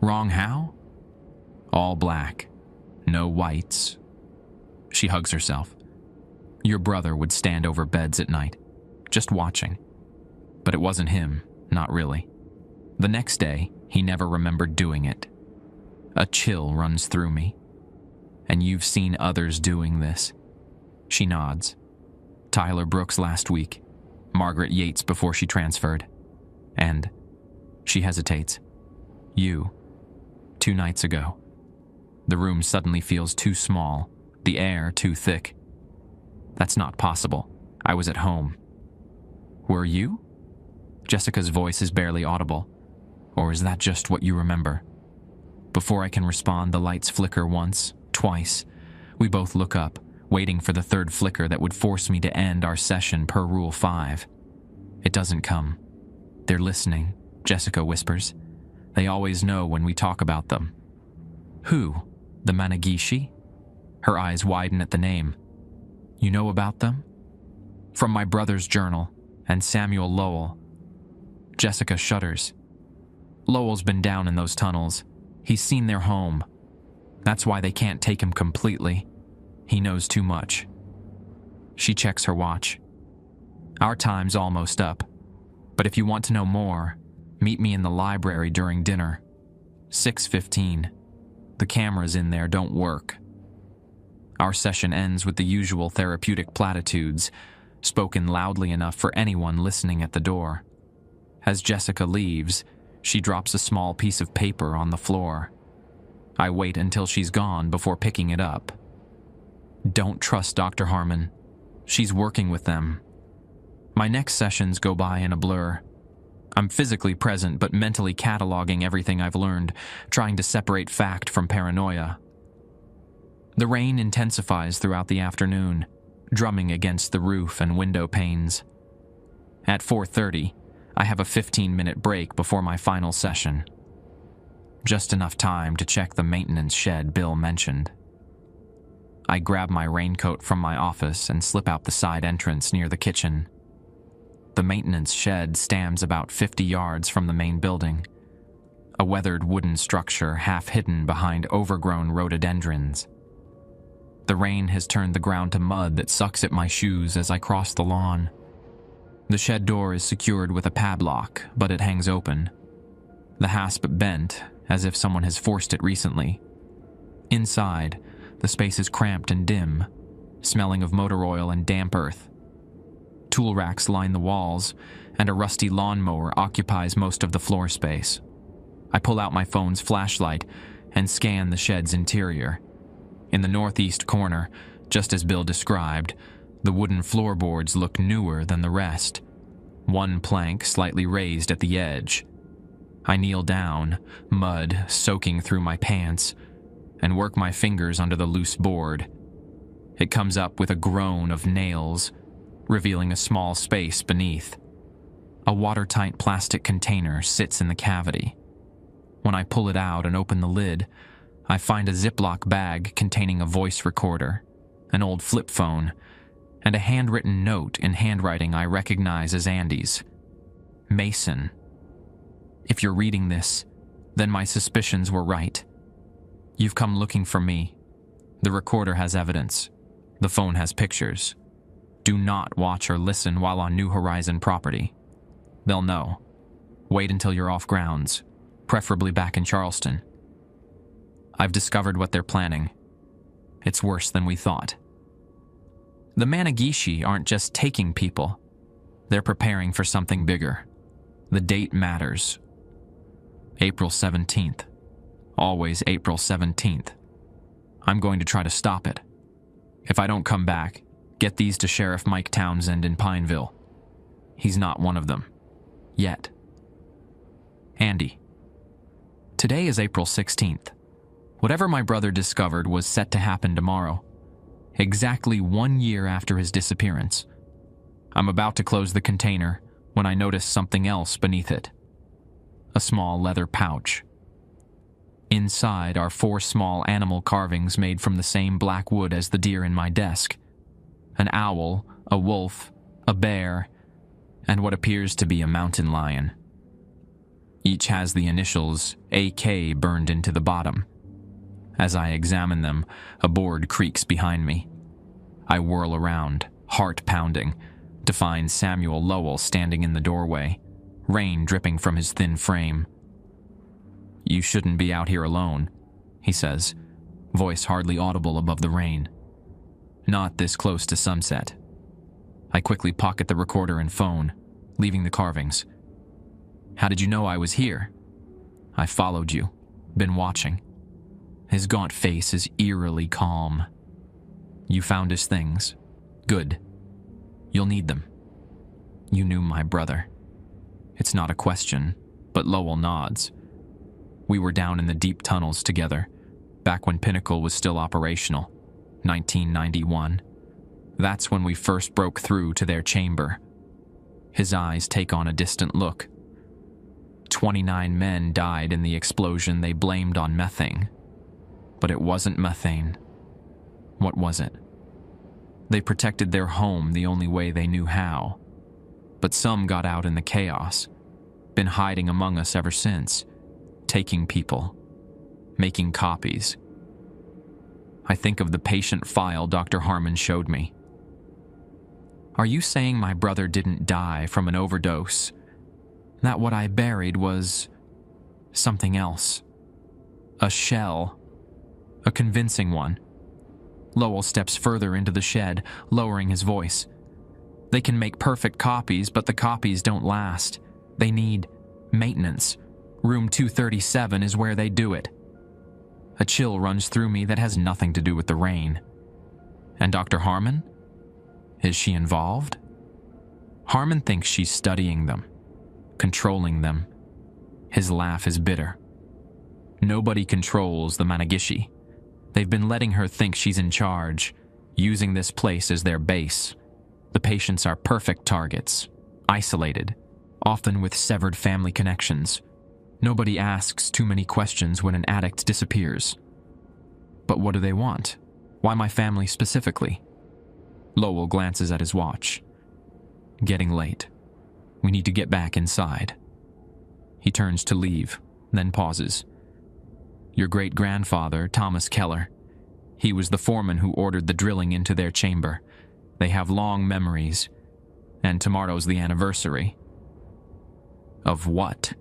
Wrong how? All black, no whites. She hugs herself. Your brother would stand over beds at night, just watching. But it wasn't him, not really. The next day, he never remembered doing it. A chill runs through me. And you've seen others doing this. She nods. Tyler Brooks last week, Margaret Yates before she transferred, and she hesitates. You, 2 nights ago. The room suddenly feels too small, the air too thick. That's not possible. I was at home. Were you? Jessica's voice is barely audible. Or is that just what you remember? Before I can respond, the lights flicker once, twice. We both look up, waiting for the third flicker that would force me to end our session per Rule 5. It doesn't come. They're listening, Jessica whispers. They always know when we talk about them. Who? The Managishi? Her eyes widen at the name. You know about them? From my brother's journal, and Samuel Lowell. Jessica shudders. Lowell's been down in those tunnels. He's seen their home. That's why they can't take him completely. He knows too much. She checks her watch. Our time's almost up. But if you want to know more, meet me in the library during dinner. 6:15. The cameras in there don't work. Our session ends with the usual therapeutic platitudes, spoken loudly enough for anyone listening at the door. As Jessica leaves, she drops a small piece of paper on the floor. I wait until she's gone before picking it up. Don't trust Dr. Harmon. She's working with them. My next sessions go by in a blur. I'm physically present but mentally cataloging everything I've learned, trying to separate fact from paranoia. The rain intensifies throughout the afternoon, drumming against the roof and window panes. At 4:30, I have a 15-minute break before my final session. Just enough time to check the maintenance shed Bill mentioned. I grab my raincoat from my office and slip out the side entrance near the kitchen. The maintenance shed stands about 50 yards from the main building, a weathered wooden structure half hidden behind overgrown rhododendrons. The rain has turned the ground to mud that sucks at my shoes as I cross the lawn. The shed door is secured with a padlock, but it hangs open. The hasp bent, as if someone has forced it recently. Inside, the space is cramped and dim, smelling of motor oil and damp earth. Tool racks line the walls, and a rusty lawnmower occupies most of the floor space. I pull out my phone's flashlight and scan the shed's interior. In the northeast corner, just as Bill described, the wooden floorboards look newer than the rest, one plank slightly raised at the edge. I kneel down, mud soaking through my pants, and work my fingers under the loose board. It comes up with a groan of nails, revealing a small space beneath. A watertight plastic container sits in the cavity. When I pull it out and open the lid, I find a Ziploc bag containing a voice recorder, an old flip phone, and a handwritten note in handwriting I recognize as Andy's. Mason. If you're reading this, then my suspicions were right. You've come looking for me. The recorder has evidence. The phone has pictures. Do not watch or listen while on New Horizon property. They'll know. Wait until you're off grounds, preferably back in Charleston. I've discovered what they're planning. It's worse than we thought. The Managishi aren't just taking people. They're preparing for something bigger. The date matters. April 17th. Always April 17th. I'm going to try to stop it. If I don't come back, get these to Sheriff Mike Townsend in Pineville. He's not one of them. Yet. Andy. Today is April 16th. Whatever my brother discovered was set to happen tomorrow. Exactly 1 year after his disappearance. I'm about to close the container when I notice something else beneath it. A small leather pouch. Inside are 4 small animal carvings made from the same black wood as the deer in my desk. An owl, a wolf, a bear, and what appears to be a mountain lion. Each has the initials AK burned into the bottom. As I examine them, a board creaks behind me. I whirl around, heart pounding, to find Samuel Lowell standing in the doorway, rain dripping from his thin frame. "You shouldn't be out here alone," he says, voice hardly audible above the rain. "Not this close to sunset." I quickly pocket the recorder and phone, leaving the carvings. "How did you know I was here?" "I followed you, been watching." His gaunt face is eerily calm. "You found his things. Good. You'll need them. You knew my brother." It's not a question, but Lowell nods. "We were down in the deep tunnels together, back when Pinnacle was still operational, 1991. That's when we first broke through to their chamber." His eyes take on a distant look. 29 men died in the explosion they blamed on methane. But it wasn't methane. What was it? They protected their home the only way they knew how. But some got out in the chaos, been hiding among us ever since, taking people, making copies. I think of the patient file Dr. Harmon showed me. "Are you saying my brother didn't die from an overdose? That what I buried was something else? A shell? A convincing one?" Lowell steps further into the shed, lowering his voice. "They can make perfect copies, but the copies don't last. They need maintenance. Room 237 is where they do it." A chill runs through me that has nothing to do with the rain. "And Dr. Harmon? Is she involved?" Harmon thinks she's studying them, controlling them. His laugh is bitter. "Nobody controls the Managishi. They've been letting her think she's in charge, using this place as their base. The patients are perfect targets, isolated, often with severed family connections. Nobody asks too many questions when an addict disappears." "But what do they want? Why my family specifically?" Lowell glances at his watch. "Getting late. We need to get back inside." He turns to leave, then pauses. "Your great-grandfather, Thomas Keller. He was the foreman who ordered the drilling into their chamber. They have long memories, and tomorrow's the anniversary." "Of what?"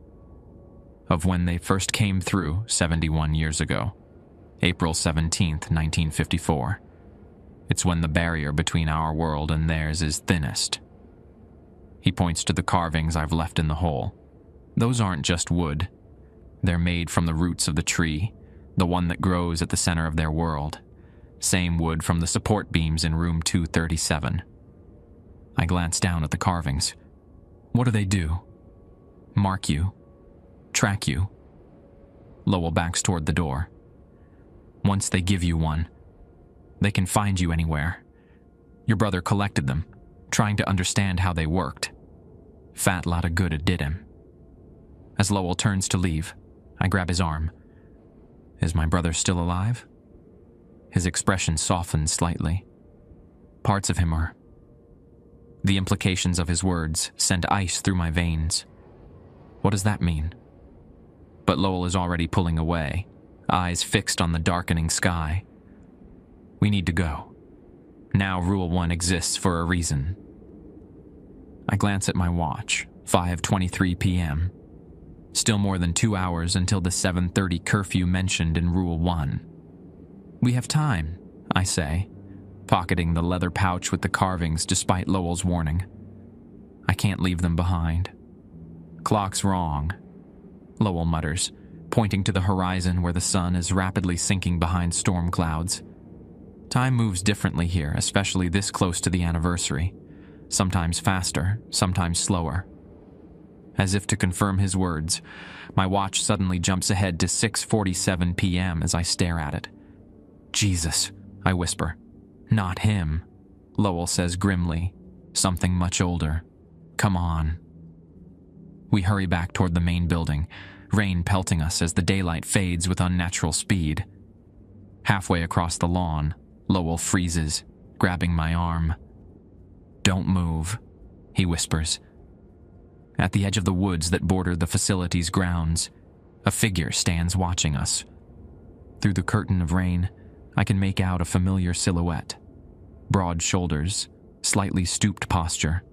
"Of when they first came through 71 years ago. April 17th, 1954. It's when the barrier between our world and theirs is thinnest." He points to the carvings I've left in the hole. "Those aren't just wood. They're made from the roots of the tree, the one that grows at the center of their world. Same wood from the support beams in room 237. I glance down at the carvings. "What do they do?" "Mark you. Track you." Lowell backs toward the door. "Once they give you one, they can find you anywhere. Your brother collected them, trying to understand how they worked. Fat lot of good it did him." As Lowell turns to leave, I grab his arm. "Is my brother still alive?" His expression softens slightly. Parts of him are. The implications of his words send ice through my veins. What does that mean? But Lowell is already pulling away, eyes fixed on the darkening sky. "We need to go. Now Rule 1 exists for a reason." I glance at my watch, 5:23 p.m. Still more than 2 hours until the 7:30 curfew mentioned in Rule 1. "We have time," I say, pocketing the leather pouch with the carvings despite Lowell's warning. I can't leave them behind. "Clock's wrong," Lowell mutters, pointing to the horizon where the sun is rapidly sinking behind storm clouds. Time moves differently here, especially this close to the anniversary. Sometimes faster, sometimes slower. As if to confirm his words, my watch suddenly jumps ahead to 6:47 p.m. as I stare at it. "Jesus," I whisper. "Not him," Lowell says grimly. "Something much older. Come on." We hurry back toward the main building, rain pelting us as the daylight fades with unnatural speed. Halfway across the lawn, Lowell freezes, grabbing my arm. "Don't move," he whispers. At the edge of the woods that border the facility's grounds, a figure stands watching us. Through the curtain of rain, I can make out a familiar silhouette. Broad shoulders, slightly stooped posture.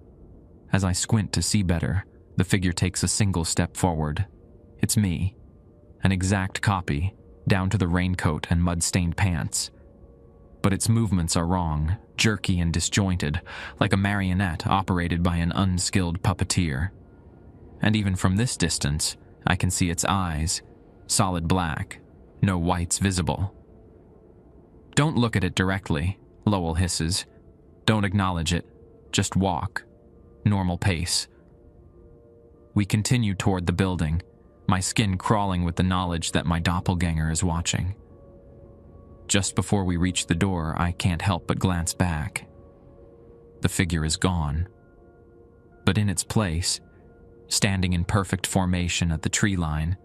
As I squint to see better, the figure takes a single step forward. It's me, an exact copy, down to the raincoat and mud-stained pants. But its movements are wrong, jerky and disjointed, like a marionette operated by an unskilled puppeteer. And even from this distance, I can see its eyes, solid black, no whites visible. "Don't look at it directly," Lowell hisses. "Don't acknowledge it. Just walk. Normal pace." We continue toward the building, my skin crawling with the knowledge that my doppelganger is watching. Just before we reach the door, I can't help but glance back. The figure is gone. But in its place, standing in perfect formation at the tree line,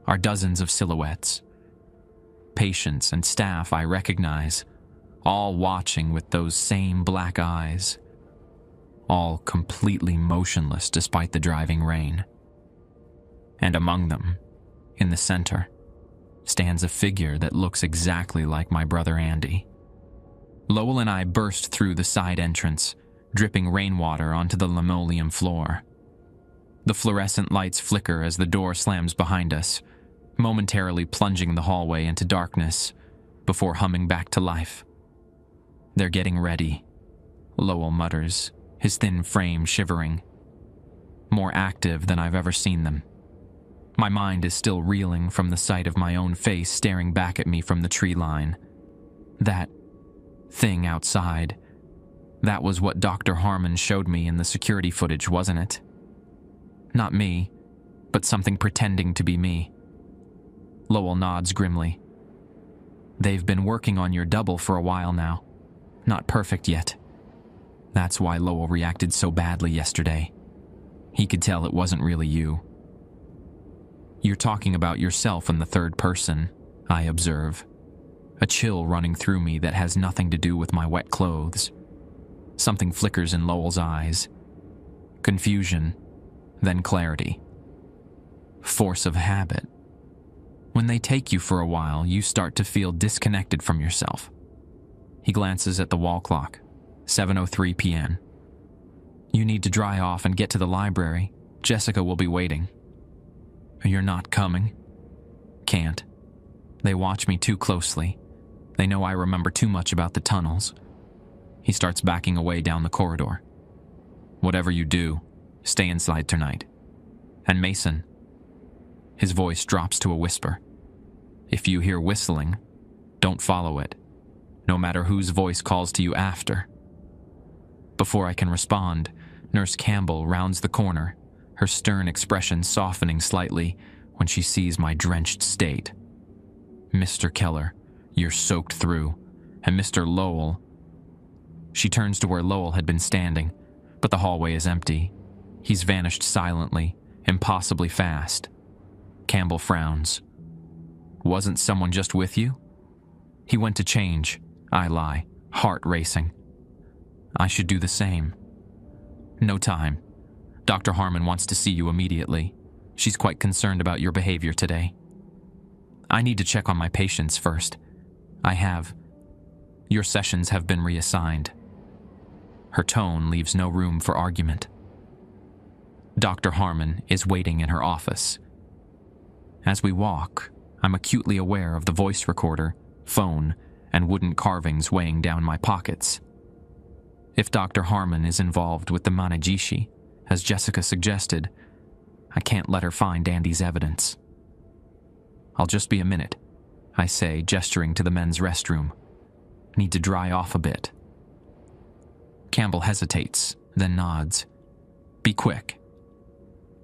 are dozens of silhouettes. Patients and staff I recognize, all watching with those same black eyes, all completely motionless despite the driving rain. And among them, in the center, stands a figure that looks exactly like my brother Andy. Lowell and I burst through the side entrance, dripping rainwater onto the linoleum floor. The fluorescent lights flicker as the door slams behind us, momentarily plunging the hallway into darkness before humming back to life. "They're getting ready," Lowell mutters, his thin frame shivering. More active than I've ever seen them. My mind is still reeling from the sight of my own face staring back at me from the tree line. That thing outside, that was what Dr. Harmon showed me in the security footage, wasn't it? Not me, but something pretending to be me. Lowell nods grimly. "They've been working on your double for a while now. Not perfect yet." That's why Lowell reacted so badly yesterday. He could tell it wasn't really you. "You're talking about yourself in the third person," I observe. A chill running through me that has nothing to do with my wet clothes. Something flickers in Lowell's eyes. Confusion, then clarity. Force of habit. When they take you for a while, you start to feel disconnected from yourself. He glances at the wall clock. 7:03 p.m. "You need to dry off and get to the library. Jessica will be waiting." "You're not coming?" "Can't. They watch me too closely. They know I remember too much about the tunnels." He starts backing away down the corridor. "Whatever you do, stay inside tonight. And Mason," his voice drops to a whisper, "if you hear whistling, don't follow it, no matter whose voice calls to you after." Before I can respond, Nurse Campbell rounds the corner, her stern expression softening slightly when she sees my drenched state. "Mr. Keller, you're soaked through, and Mr. Lowell..." She turns to where Lowell had been standing, but the hallway is empty. He's vanished silently, impossibly fast. Campbell frowns. "Wasn't someone just with you?" "He went to change," I lie, heart racing. "I should do the same." "No time. Dr. Harmon wants to see you immediately. She's quite concerned about your behavior today." "I need to check on my patients first." "I have. Your sessions have been reassigned." Her tone leaves no room for argument. Dr. Harmon is waiting in her office. As we walk, I'm acutely aware of the voice recorder, phone, and wooden carvings weighing down my pockets. If Dr. Harmon is involved with the Managishi, as Jessica suggested, I can't let her find Andy's evidence. "I'll just be a minute," I say, gesturing to the men's restroom. "Need to dry off a bit." Campbell hesitates, then nods. "Be quick."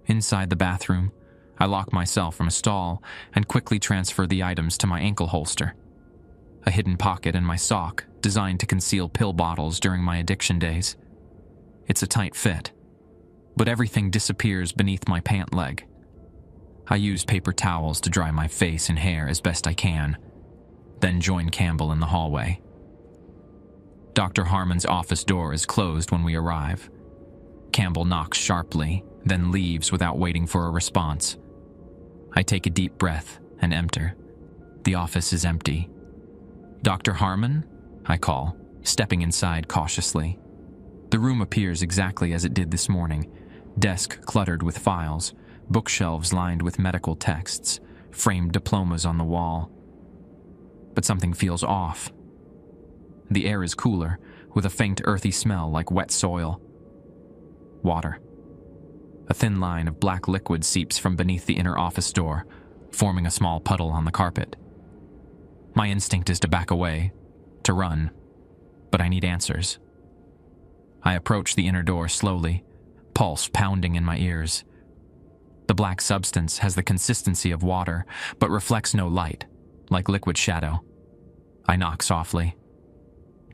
Inside the bathroom, I lock myself from a stall and quickly transfer the items to my ankle holster. A hidden pocket in my sock designed to conceal pill bottles during my addiction days. It's a tight fit, but everything disappears beneath my pant leg. I use paper towels to dry my face and hair as best I can, then join Campbell in the hallway. Dr. Harmon's office door is closed when we arrive. Campbell knocks sharply, then leaves without waiting for a response. I take a deep breath and enter. The office is empty. "Dr. Harmon?" I call, stepping inside cautiously. The room appears exactly as it did this morning. Desk cluttered with files, bookshelves lined with medical texts, framed diplomas on the wall. But something feels off. The air is cooler, with a faint earthy smell like wet soil. Water. A thin line of black liquid seeps from beneath the inner office door, forming a small puddle on the carpet. My instinct is to back away, to run, but I need answers. I approach the inner door slowly, pulse pounding in my ears. The black substance has the consistency of water, but reflects no light, like liquid shadow. I knock softly.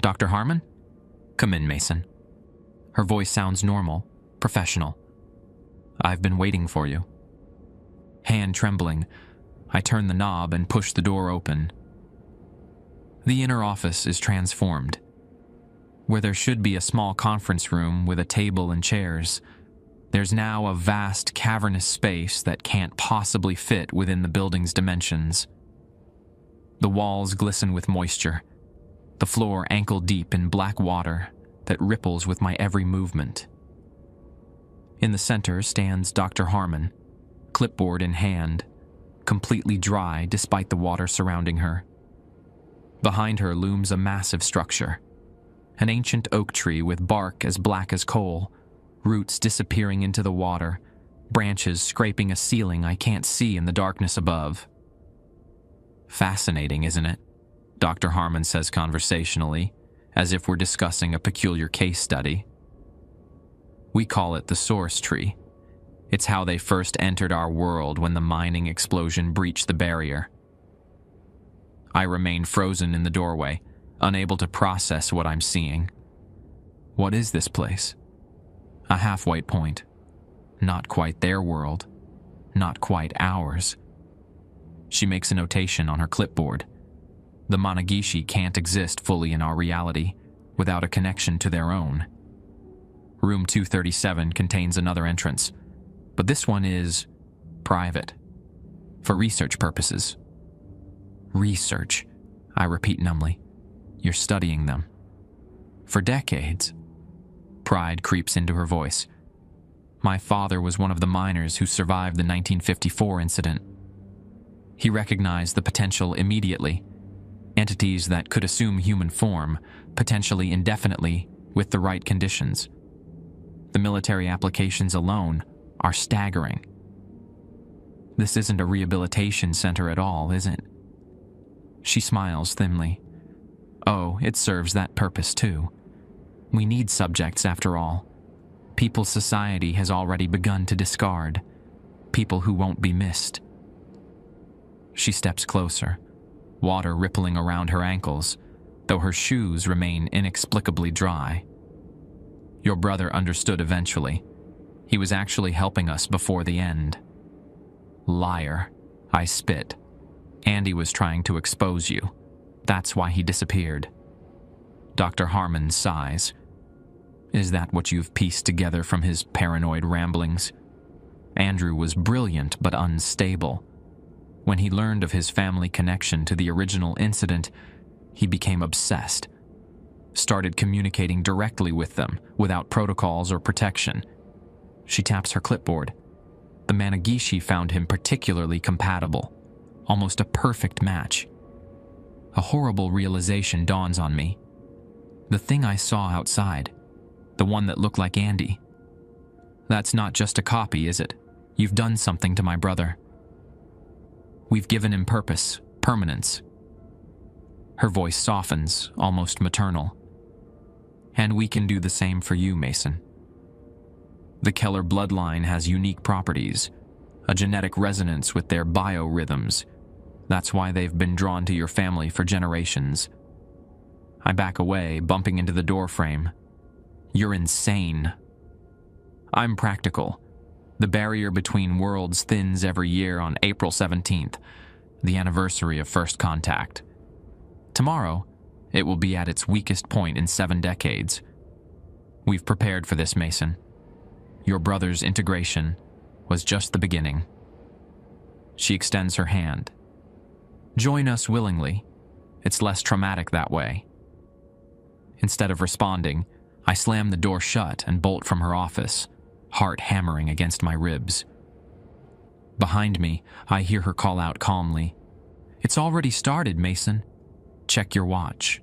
"Dr. Harmon?" "Come in, Mason." Her voice sounds normal, professional. "I've been waiting for you." Hand trembling, I turn the knob and push the door open. The inner office is transformed. Where there should be a small conference room with a table and chairs, there's now a vast cavernous space that can't possibly fit within the building's dimensions. The walls glisten with moisture, the floor ankle-deep in black water that ripples with my every movement. In the center stands Dr. Harmon, clipboard in hand, completely dry despite the water surrounding her. Behind her looms a massive structure, an ancient oak tree with bark as black as coal, roots disappearing into the water, branches scraping a ceiling I can't see in the darkness above. "Fascinating, isn't it?" Dr. Harmon says conversationally, as if we're discussing a peculiar case study. We call it the source tree. It's how they first entered our world when the mining explosion breached the barrier. I remain frozen in the doorway, unable to process what I'm seeing. What is this place? A half-white point. Not quite their world. Not quite ours. She makes a notation on her clipboard. The Monogishi can't exist fully in our reality without a connection to their own. Room 237 contains another entrance, but this one is private, for research purposes. Research, I repeat numbly. You're studying them. For decades. Pride creeps into her voice. My father was one of the miners who survived the 1954 incident. He recognized the potential immediately. Entities that could assume human form, potentially indefinitely, with the right conditions. The military applications alone are staggering. This isn't a rehabilitation center at all, is it? She smiles thinly. Oh, it serves that purpose too. We need subjects after all. People society has already begun to discard. People who won't be missed. She steps closer, water rippling around her ankles, though her shoes remain inexplicably dry. Your brother understood eventually. He was actually helping us before the end. Liar, I spit. Andy was trying to expose you. That's why he disappeared. Dr. Harmon sighs. Is that what you've pieced together from his paranoid ramblings? Andrew was brilliant but unstable. When he learned of his family connection to the original incident, he became obsessed. Started communicating directly with them, without protocols or protection. She taps her clipboard. The Monogishi found him particularly compatible. Almost a perfect match. A horrible realization dawns on me. The thing I saw outside, the one that looked like Andy. That's not just a copy, is it? You've done something to my brother. We've given him purpose, permanence. Her voice softens, almost maternal. And we can do the same for you, Mason. The Keller bloodline has unique properties, a genetic resonance with their biorhythms. That's why they've been drawn to your family for generations. I back away, bumping into the doorframe. You're insane. I'm practical. The barrier between worlds thins every year on April 17th, the anniversary of first contact. Tomorrow, it will be at its weakest point in 7 decades. We've prepared for this, Mason. Your brother's integration was just the beginning. She extends her hand. Join us willingly. It's less traumatic that way. Instead of responding, I slam the door shut and bolt from her office, heart hammering against my ribs. Behind me, I hear her call out calmly, "It's already started, Mason. Check your watch."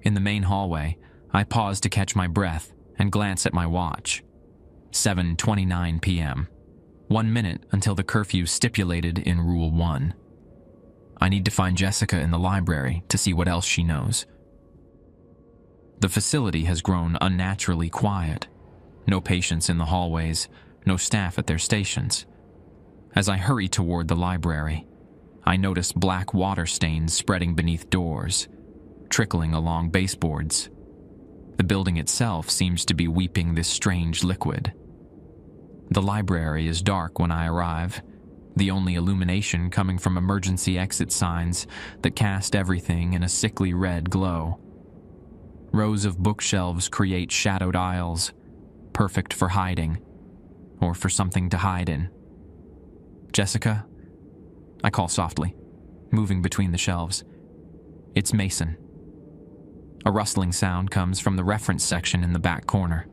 In the main hallway, I pause to catch my breath and glance at my watch. 7:29 p.m. 1 minute until the curfew stipulated in Rule 1. I need to find Jessica in the library to see what else she knows. The facility has grown unnaturally quiet. No patients in the hallways, no staff at their stations. As I hurry toward the library, I notice black water stains spreading beneath doors, trickling along baseboards. The building itself seems to be weeping this strange liquid. The library is dark when I arrive, the only illumination coming from emergency exit signs that cast everything in a sickly red glow. Rows of bookshelves create shadowed aisles, perfect for hiding, or for something to hide in. "Jessica?" I call softly, moving between the shelves. "It's Mason." A rustling sound comes from the reference section in the back corner.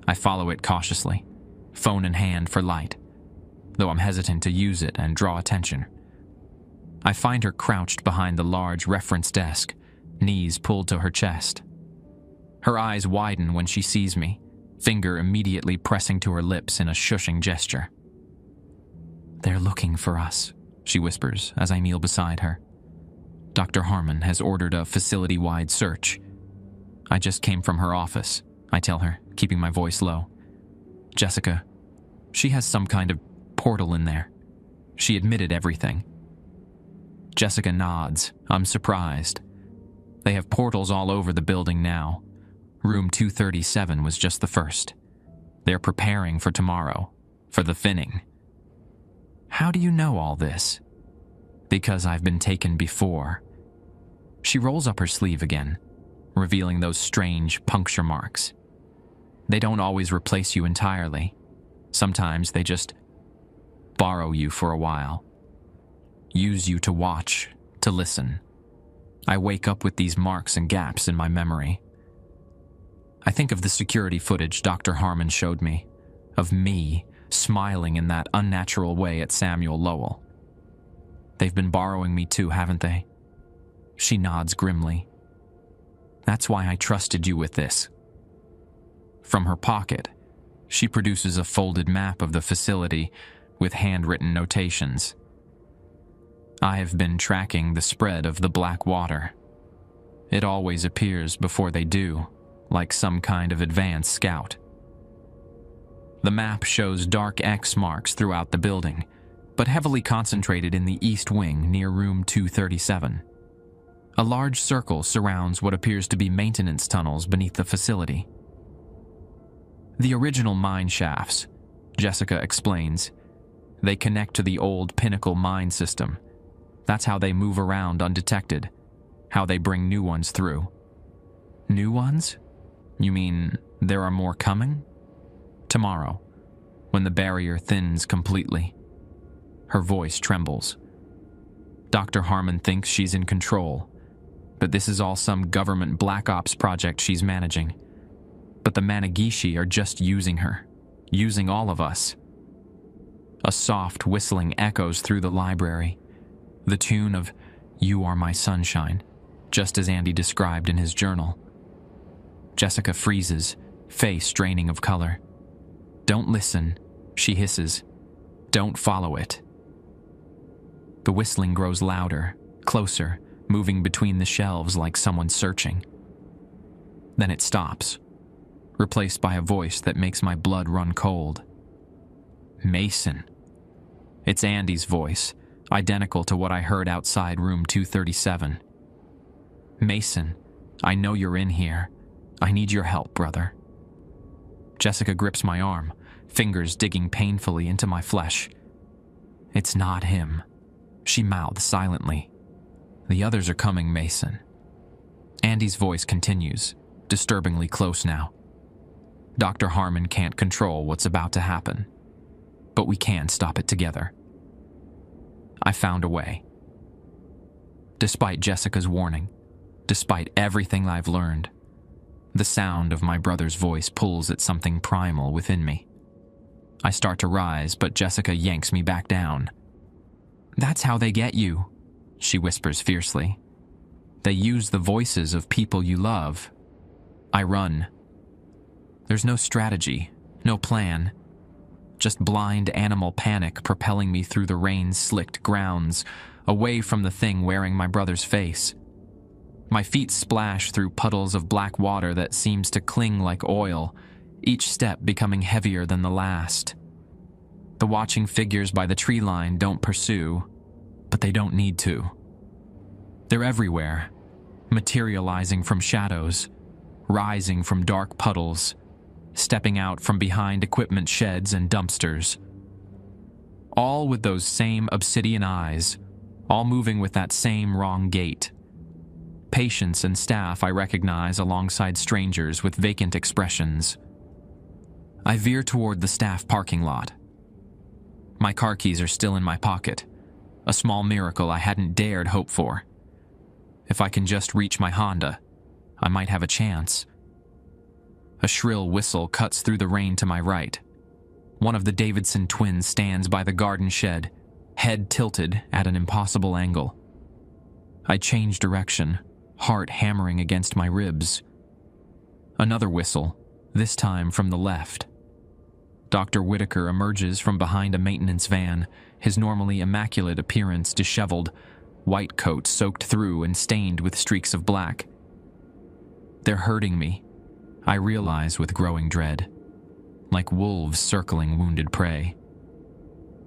I follow it cautiously, phone in hand for light, though I'm hesitant to use it and draw attention. I find her crouched behind the large reference desk, knees pulled to her chest. Her eyes widen when she sees me, finger immediately pressing to her lips in a shushing gesture. "They're looking for us," she whispers as I kneel beside her. "Dr. Harmon has ordered a facility-wide search." "I just came from her office," I tell her, keeping my voice low. "Jessica, she has some kind of portal in there. She admitted everything." Jessica nods. I'm surprised. They have portals all over the building now. Room 237 was just the first. They're preparing for tomorrow, for the thinning. "How do you know all this?" "Because I've been taken before." She rolls up her sleeve again, revealing those strange puncture marks. They don't always replace you entirely. Sometimes they just borrow you for a while. Use you to watch, to listen. I wake up with these marks and gaps in my memory. I think of the security footage Dr. Harmon showed me, of me smiling in that unnatural way at Samuel Lowell. They've been borrowing me too, haven't they? She nods grimly. "That's why I trusted you with this." From her pocket, she produces a folded map of the facility with handwritten notations. "I have been tracking the spread of the black water. It always appears before they do, like some kind of advanced scout." The map shows dark X marks throughout the building, but heavily concentrated in the east wing near room 237. A large circle surrounds what appears to be maintenance tunnels beneath the facility. "The original mine shafts," Jessica explains. "They connect to the old Pinnacle mine system. That's how they move around undetected, how they bring new ones through." "New ones? You mean there are more coming?" "Tomorrow, when the barrier thins completely." Her voice trembles. Dr. Harmon thinks she's in control, but this is all some government black ops project she's managing. But the Managishi are just using her, using all of us. A soft whistling echoes through the library, the tune of "You Are My Sunshine," just as Andy described in his journal. Jessica freezes, face draining of color. "Don't listen," she hisses. "Don't follow it." The whistling grows louder, closer, moving between the shelves like someone searching. Then it stops, replaced by a voice that makes my blood run cold. "Mason." It's Andy's voice, identical to what I heard outside room 237. "Mason, I know you're in here. I need your help, brother." Jessica grips my arm, fingers digging painfully into my flesh. "It's not him," she mouthed silently. "The others are coming, Mason." Andy's voice continues, disturbingly close now. Dr. Harmon can't control what's about to happen, but we can stop it together. I found a way. Despite Jessica's warning, despite everything I've learned, the sound of my brother's voice pulls at something primal within me. I start to rise, but Jessica yanks me back down. "That's how they get you," she whispers fiercely. "They use the voices of people you love." I run. There's no strategy, no plan, just blind animal panic propelling me through the rain-slicked grounds, away from the thing wearing my brother's face. My feet splash through puddles of black water that seems to cling like oil, each step becoming heavier than the last. The watching figures by the tree line don't pursue, but they don't need to. They're everywhere, materializing from shadows, rising from dark puddles, stepping out from behind equipment sheds and dumpsters. All with those same obsidian eyes, all moving with that same wrong gait. Patients and staff I recognize alongside strangers with vacant expressions. I veer toward the staff parking lot. My car keys are still in my pocket, a small miracle I hadn't dared hope for. If I can just reach my Honda, I might have a chance. A shrill whistle cuts through the rain to my right. One of the Davidson twins stands by the garden shed, head tilted at an impossible angle. I change direction, heart hammering against my ribs. Another whistle, this time from the left. Dr. Whitaker emerges from behind a maintenance van, his normally immaculate appearance disheveled, white coat soaked through and stained with streaks of black. They're hurting me, I realize with growing dread, like wolves circling wounded prey.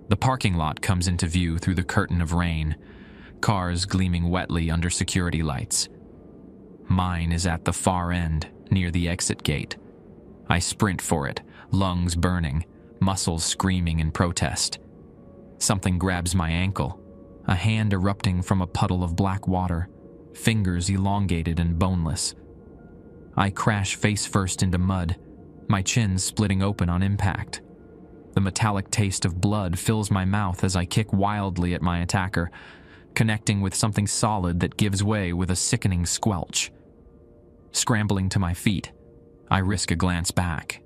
The parking lot comes into view through the curtain of rain, cars gleaming wetly under security lights. Mine is at the far end, near the exit gate. I sprint for it, lungs burning, muscles screaming in protest. Something grabs my ankle, a hand erupting from a puddle of black water, fingers elongated and boneless. I crash face first into mud, my chin splitting open on impact. The metallic taste of blood fills my mouth as I kick wildly at my attacker, connecting with something solid that gives way with a sickening squelch. Scrambling to my feet, I risk a glance back.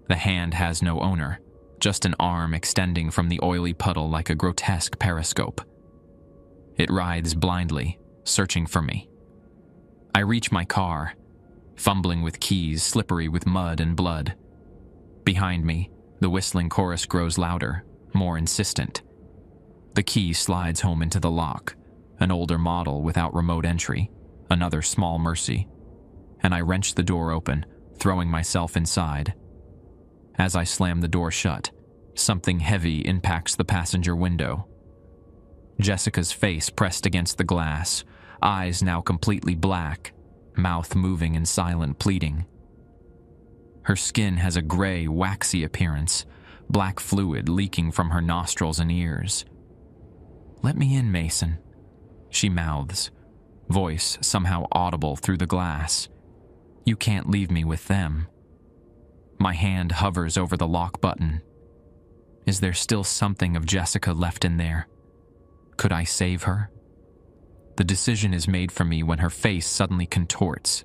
The hand has no owner, just an arm extending from the oily puddle like a grotesque periscope. It writhes blindly, searching for me. I reach my car, fumbling with keys slippery with mud and blood. Behind me, the whistling chorus grows louder, more insistent. The key slides home into the lock, an older model without remote entry, another small mercy, and I wrench the door open, throwing myself inside. As I slam the door shut, something heavy impacts the passenger window. Jessica's face pressed against the glass, eyes now completely black, mouth moving in silent pleading. Her skin has a gray, waxy appearance, black fluid leaking from her nostrils and ears. "Let me in, Mason," she mouths, voice somehow audible through the glass. "You can't leave me with them." My hand hovers over the lock button. Is there still something of Jessica left in there? Could I save her? The decision is made for me when her face suddenly contorts,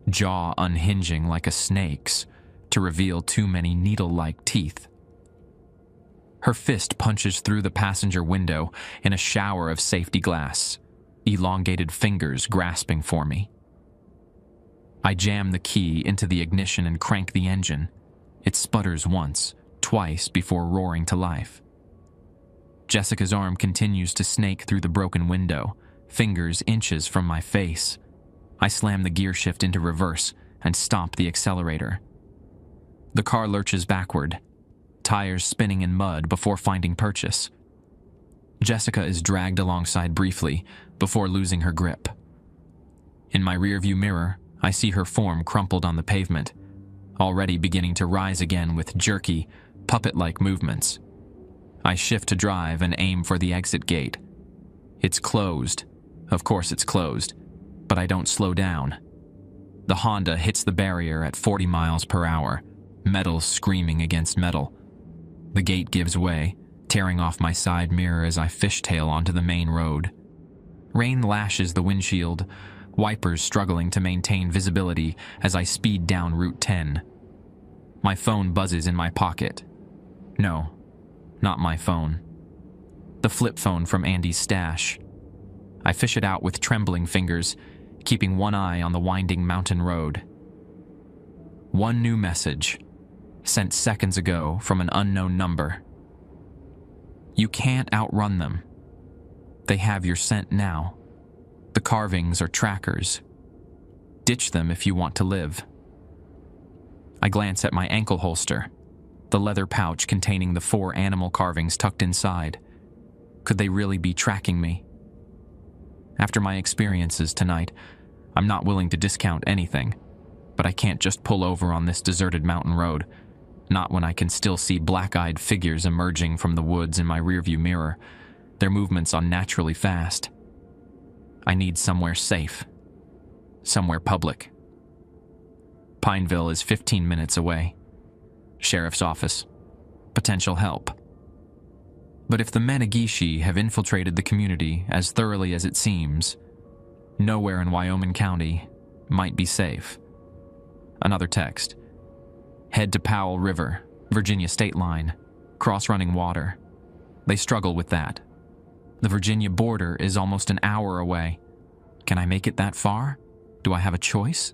jaw unhinging like a snake's, to reveal too many needle-like teeth. Her fist punches through the passenger window in a shower of safety glass, elongated fingers grasping for me. I jam the key into the ignition and crank the engine. It sputters once, twice before roaring to life. Jessica's arm continues to snake through the broken window, fingers inches from my face. I slam the gear shift into reverse and stomp the accelerator. The car lurches backward, tires spinning in mud before finding purchase. Jessica is dragged alongside briefly before losing her grip. In my rearview mirror, I see her form crumpled on the pavement, already beginning to rise again with jerky, puppet-like movements. I shift to drive and aim for the exit gate. It's closed. Of course it's closed, but I don't slow down. The Honda hits the barrier at 40 miles per hour, metal screaming against metal. The gate gives way, tearing off my side mirror as I fishtail onto the main road. Rain lashes the windshield, wipers struggling to maintain visibility as I speed down Route 10. My phone buzzes in my pocket. No, not my phone. The flip phone from Andy's stash. I fish it out with trembling fingers, keeping one eye on the winding mountain road. One new message, sent seconds ago from an unknown number. You can't outrun them. They have your scent now. The carvings are trackers. Ditch them if you want to live. I glance at my ankle holster, the leather pouch containing the 4 animal carvings tucked inside. Could they really be tracking me? After my experiences tonight, I'm not willing to discount anything, but I can't just pull over on this deserted mountain road, not when I can still see black-eyed figures emerging from the woods in my rearview mirror, their movements unnaturally fast. I need somewhere safe, somewhere public. Pineville is 15 minutes away. Sheriff's office. Potential help. But if the Managishi have infiltrated the community as thoroughly as it seems, nowhere in Wyoming County might be safe. Another text. Head to Powell River, Virginia state line, cross running water. They struggle with that. The Virginia border is almost an hour away. Can I make it that far? Do I have a choice?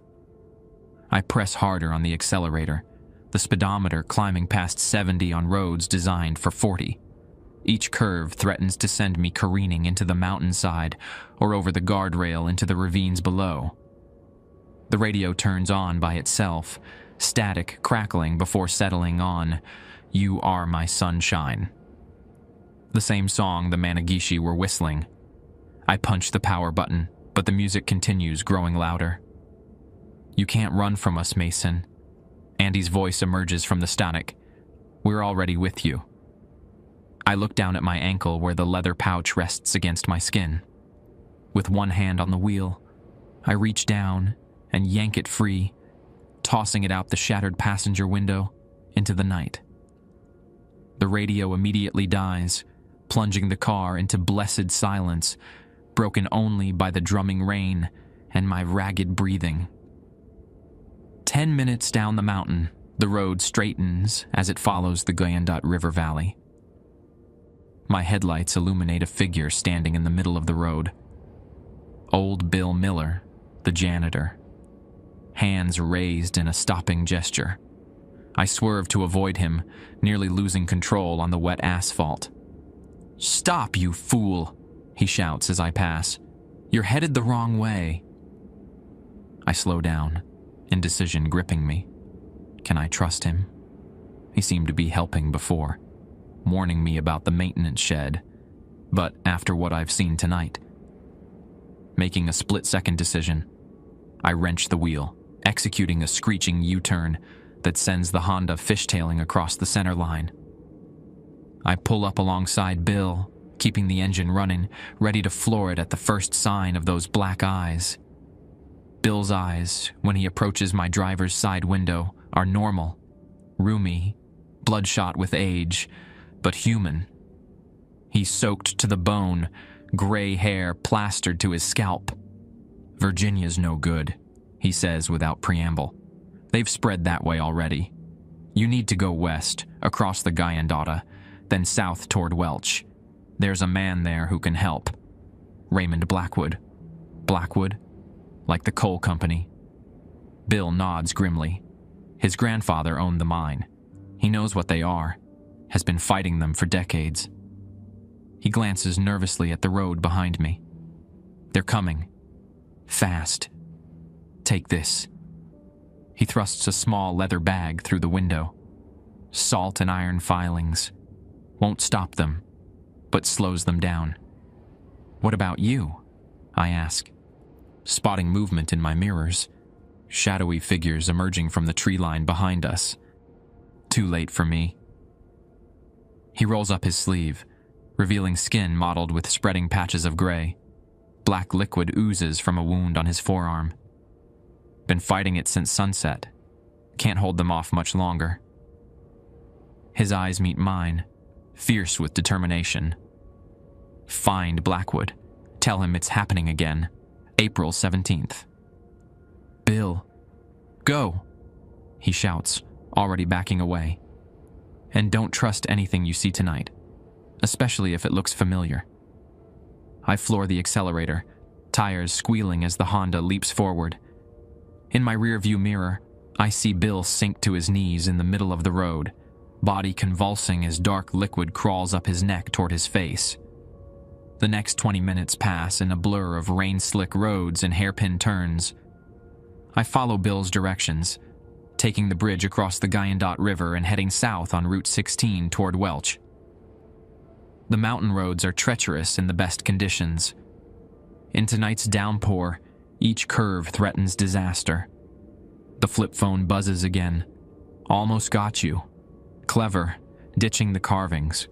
I press harder on the accelerator, the speedometer climbing past 70 on roads designed for 40. Each curve threatens to send me careening into the mountainside or over the guardrail into the ravines below. The radio turns on by itself, static crackling before settling on, "You Are My Sunshine." The same song the Managishi were whistling. I punch the power button, but the music continues growing louder. "You can't run from us, Mason." Andy's voice emerges from the static. "We're already with you." I look down at my ankle where the leather pouch rests against my skin. With one hand on the wheel, I reach down and yank it free, tossing it out the shattered passenger window into the night. The radio immediately dies, plunging the car into blessed silence, broken only by the drumming rain and my ragged breathing. 10 minutes down the mountain, the road straightens as it follows the Guyandot River Valley. My headlights illuminate a figure standing in the middle of the road. Old Bill Miller, the janitor. Hands raised in a stopping gesture. I swerve to avoid him, nearly losing control on the wet asphalt. "Stop, you fool!" he shouts as I pass. "You're headed the wrong way." I slow down, indecision gripping me. Can I trust him? He seemed to be helping before, warning me about the maintenance shed, but after what I've seen tonight. Making a split-second decision, I wrench the wheel, executing a screeching U-turn that sends the Honda fishtailing across the center line. I pull up alongside Bill, keeping the engine running, ready to floor it at the first sign of those black eyes. Bill's eyes, when he approaches my driver's side window, are normal, roomy, bloodshot with age, but human. He's soaked to the bone, gray hair plastered to his scalp. "Virginia's no good," he says without preamble. "They've spread that way already. You need to go west, across the Guyandota, then south toward Welch. There's a man there who can help. Raymond Blackwood." "Blackwood? Like the coal company?" Bill nods grimly. His grandfather owned the mine. He knows what they are, has been fighting them for decades. He glances nervously at the road behind me. "They're coming. Fast. Take this." He thrusts a small leather bag through the window. Salt and iron filings. Won't stop them, but slows them down. "What about you?" I ask, spotting movement in my mirrors, shadowy figures emerging from the tree line behind us. Too late for me. He rolls up his sleeve, revealing skin mottled with spreading patches of gray. Black liquid oozes from a wound on his forearm. Been fighting it since sunset. Can't hold them off much longer. His eyes meet mine, fierce with determination. Find Blackwood. Tell him it's happening again. April 17th. Bill. Go, he shouts, already backing away. And don't trust anything you see tonight, especially if it looks familiar. I floor the accelerator, tires squealing as the Honda leaps forward. In my rearview mirror, I see Bill sink to his knees in the middle of the road, body convulsing as dark liquid crawls up his neck toward his face. The next 20 minutes pass in a blur of rain-slick roads and hairpin turns. I follow Bill's directions, taking the bridge across the Guyandotte River and heading south on Route 16 toward Welch. The mountain roads are treacherous in the best conditions. In tonight's downpour, each curve threatens disaster. The flip phone buzzes again. Almost got you. Clever, ditching the carvings.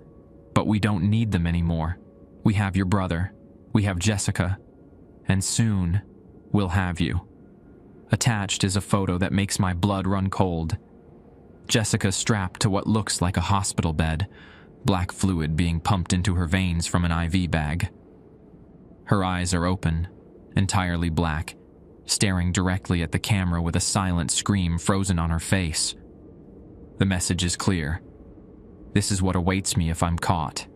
But we don't need them anymore. We have your brother. We have Jessica. And soon, we'll have you. Attached is a photo that makes my blood run cold. Jessica strapped to what looks like a hospital bed, black fluid being pumped into her veins from an IV bag. Her eyes are open, entirely black, staring directly at the camera with a silent scream frozen on her face. The message is clear. This is what awaits me if I'm caught.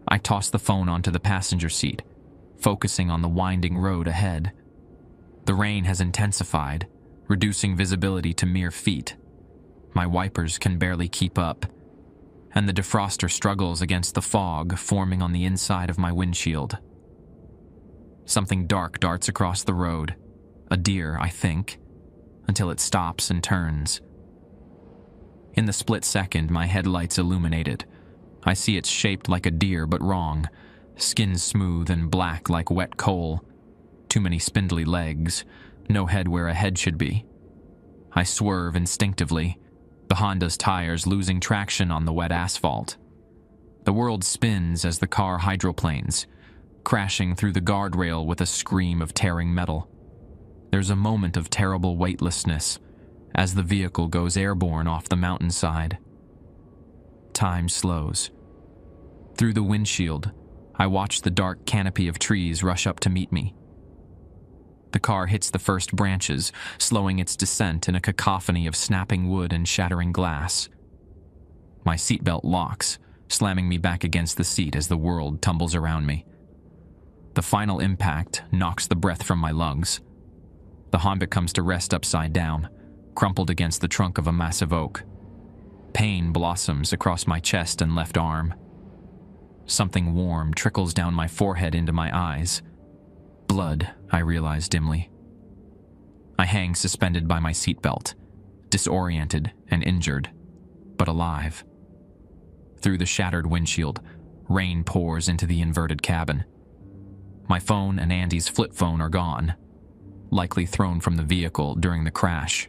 I toss the phone onto the passenger seat, focusing on the winding road ahead. The rain has intensified, reducing visibility to mere feet. My wipers can barely keep up, and the defroster struggles against the fog forming on the inside of my windshield. Something dark darts across the road, a deer, I think, until it stops and turns. In the split second, my headlights illuminate it. I see it's shaped like a deer, but wrong. Skin smooth and black like wet coal. Too many spindly legs. No head where a head should be. I swerve instinctively, the Honda's tires losing traction on the wet asphalt. The world spins as the car hydroplanes, crashing through the guardrail with a scream of tearing metal. There's a moment of terrible weightlessness as the vehicle goes airborne off the mountainside. Time slows. Through the windshield, I watch the dark canopy of trees rush up to meet me. The car hits the first branches, slowing its descent in a cacophony of snapping wood and shattering glass. My seatbelt locks, slamming me back against the seat as the world tumbles around me. The final impact knocks the breath from my lungs. The Honda comes to rest upside down, crumpled against the trunk of a massive oak. Pain blossoms across my chest and left arm. Something warm trickles down my forehead into my eyes. Blood, I realize dimly. I hang suspended by my seatbelt, disoriented and injured, but alive. Through the shattered windshield, rain pours into the inverted cabin. My phone and Andy's flip phone are gone, likely thrown from the vehicle during the crash.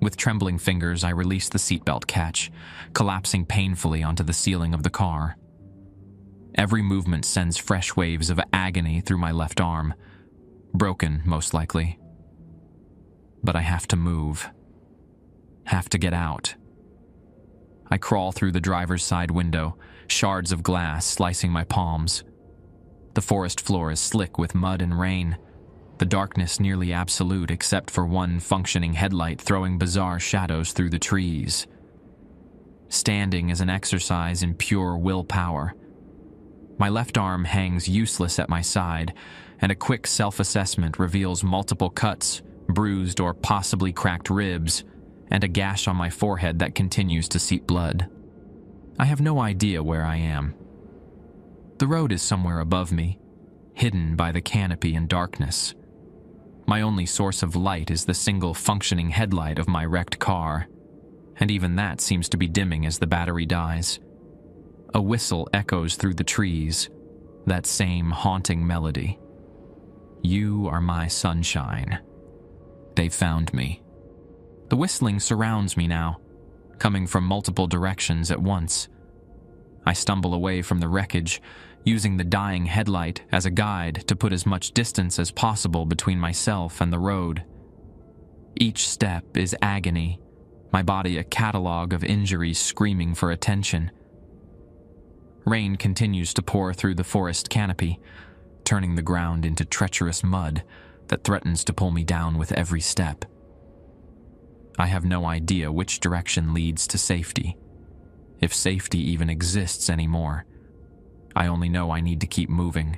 With trembling fingers, I release the seatbelt catch, collapsing painfully onto the ceiling of the car. Every movement sends fresh waves of agony through my left arm, broken most likely. But I have to move. Have to get out. I crawl through the driver's side window, shards of glass slicing my palms. The forest floor is slick with mud and rain, the darkness nearly absolute except for one functioning headlight throwing bizarre shadows through the trees. Standing is an exercise in pure willpower. My left arm hangs useless at my side, and a quick self-assessment reveals multiple cuts, bruised or possibly cracked ribs, and a gash on my forehead that continues to seep blood. I have no idea where I am. The road is somewhere above me, hidden by the canopy and darkness. My only source of light is the single functioning headlight of my wrecked car, and even that seems to be dimming as the battery dies. A whistle echoes through the trees, that same haunting melody. You are my sunshine. They've found me. The whistling surrounds me now, coming from multiple directions at once. I stumble away from the wreckage, using the dying headlight as a guide to put as much distance as possible between myself and the road. Each step is agony, my body a catalog of injuries screaming for attention. Rain continues to pour through the forest canopy, turning the ground into treacherous mud that threatens to pull me down with every step. I have no idea which direction leads to safety, if safety even exists anymore. I only know I need to keep moving.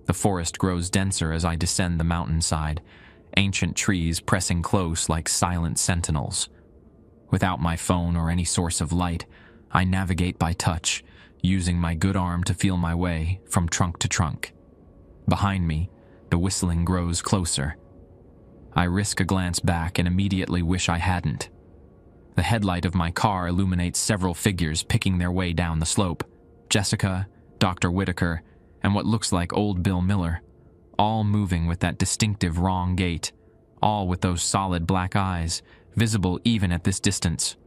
The forest grows denser as I descend the mountainside, ancient trees pressing close like silent sentinels. Without my phone or any source of light, I navigate by touch, using my good arm to feel my way from trunk to trunk. Behind me, the whistling grows closer. I risk a glance back and immediately wish I hadn't. The headlight of my car illuminates several figures picking their way down the slope. Jessica, Dr. Whitaker, and what looks like old Bill Miller, all moving with that distinctive wrong gait, all with those solid black eyes, visible even at this distance.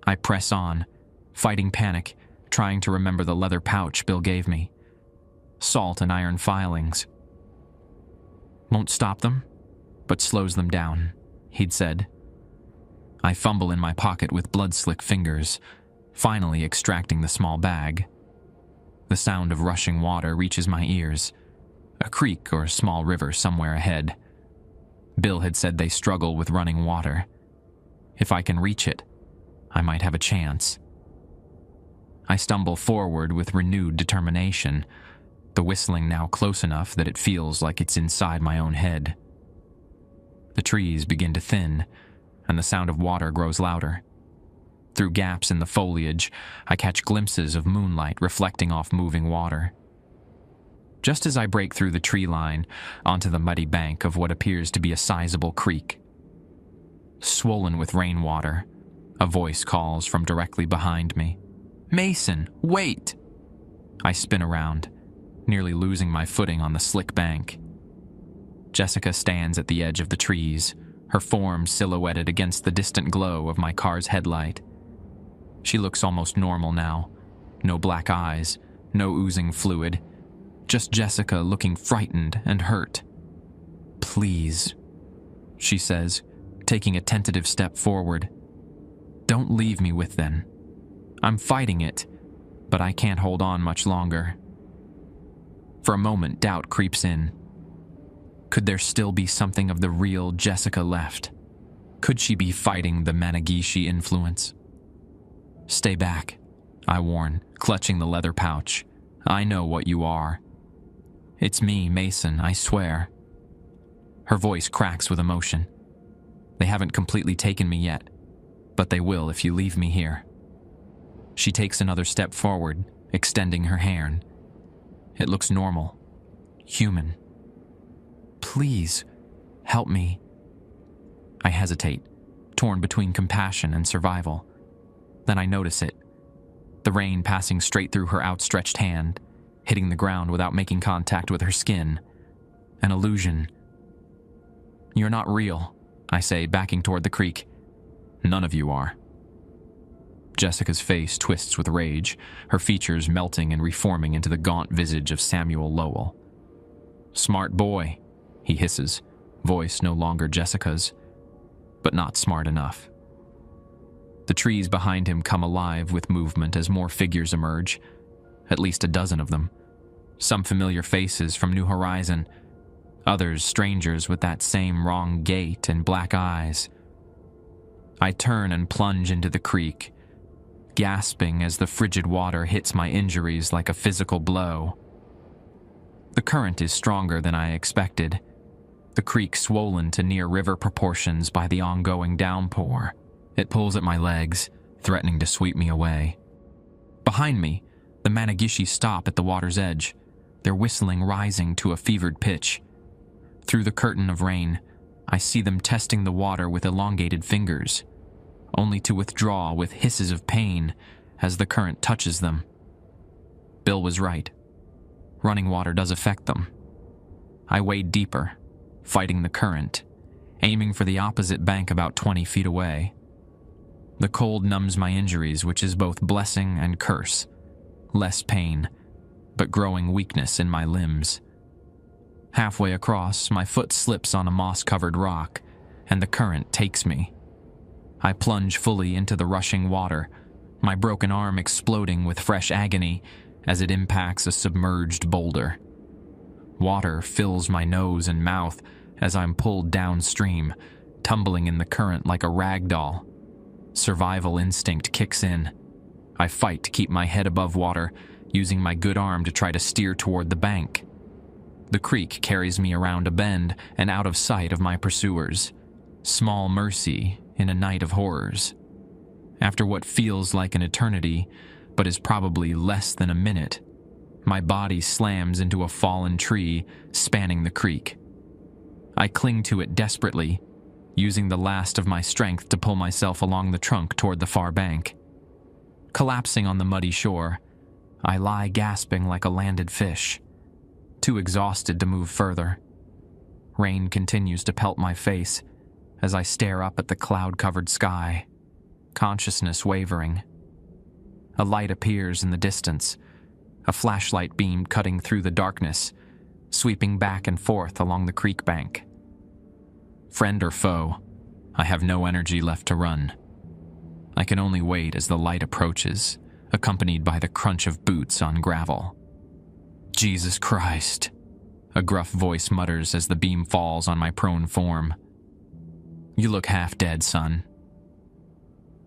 I press on, fighting panic, trying to remember the leather pouch Bill gave me. Salt and iron filings. Won't stop them, but slows them down, he'd said. I fumble in my pocket with blood-slick fingers, finally extracting the small bag. The sound of rushing water reaches my ears, a creek or small river somewhere ahead. Bill had said they struggle with running water. If I can reach it, I might have a chance. I stumble forward with renewed determination, the whistling now close enough that it feels like it's inside my own head. The trees begin to thin, and the sound of water grows louder. Through gaps in the foliage, I catch glimpses of moonlight reflecting off moving water. Just as I break through the tree line onto the muddy bank of what appears to be a sizable creek, swollen with rainwater, a voice calls from directly behind me. "Mason, wait!" I spin around, nearly losing my footing on the slick bank. Jessica stands at the edge of the trees, her form silhouetted against the distant glow of my car's headlight. She looks almost normal now. No black eyes, no oozing fluid. Just Jessica looking frightened and hurt. "Please," she says, taking a tentative step forward. "Don't leave me with them. I'm fighting it, but I can't hold on much longer." For a moment, doubt creeps in. Could there still be something of the real Jessica left? Could she be fighting the Managishi influence? "Stay back," I warn, clutching the leather pouch. "I know what you are." "It's me, Mason, I swear." Her voice cracks with emotion. "They haven't completely taken me yet, but they will if you leave me here." She takes another step forward, extending her hand. It looks normal, human. "Please, help me." I hesitate, torn between compassion and survival. Then I notice it. The rain passing straight through her outstretched hand, hitting the ground without making contact with her skin. An illusion. "You're not real," I say, backing toward the creek. "None of you are." Jessica's face twists with rage, her features melting and reforming into the gaunt visage of Samuel Lowell. "Smart boy," he hisses, voice no longer Jessica's, but not smart enough. The trees behind him come alive with movement as more figures emerge, at least a dozen of them. Some familiar faces from New Horizon, others strangers with that same wrong gait and black eyes. I turn and plunge into the creek, gasping as the frigid water hits my injuries like a physical blow. The current is stronger than I expected, the creek swollen to near river proportions by the ongoing downpour. It pulls at my legs, threatening to sweep me away. Behind me, the Managishi stop at the water's edge, their whistling rising to a fevered pitch. Through the curtain of rain, I see them testing the water with elongated fingers, only to withdraw with hisses of pain as the current touches them. Bill was right. Running water does affect them. I wade deeper, fighting the current, aiming for the opposite bank about 20 feet away. The cold numbs my injuries, which is both blessing and curse. Less pain, but growing weakness in my limbs. Halfway across, my foot slips on a moss-covered rock, and the current takes me. I plunge fully into the rushing water, my broken arm exploding with fresh agony as it impacts a submerged boulder. Water fills my nose and mouth as I'm pulled downstream, tumbling in the current like a rag doll. Survival instinct kicks in. I fight to keep my head above water, using my good arm to try to steer toward the bank. The creek carries me around a bend and out of sight of my pursuers. Small mercy in a night of horrors. After what feels like an eternity, but is probably less than a minute, my body slams into a fallen tree spanning the creek. I cling to it desperately, using the last of my strength to pull myself along the trunk toward the far bank. Collapsing on the muddy shore, I lie gasping like a landed fish, too exhausted to move further. Rain continues to pelt my face as I stare up at the cloud-covered sky, consciousness wavering. A light appears in the distance, a flashlight beam cutting through the darkness, sweeping back and forth along the creek bank. Friend or foe, I have no energy left to run. I can only wait as the light approaches, accompanied by the crunch of boots on gravel. Jesus Christ, a gruff voice mutters as the beam falls on my prone form. You look half dead, son.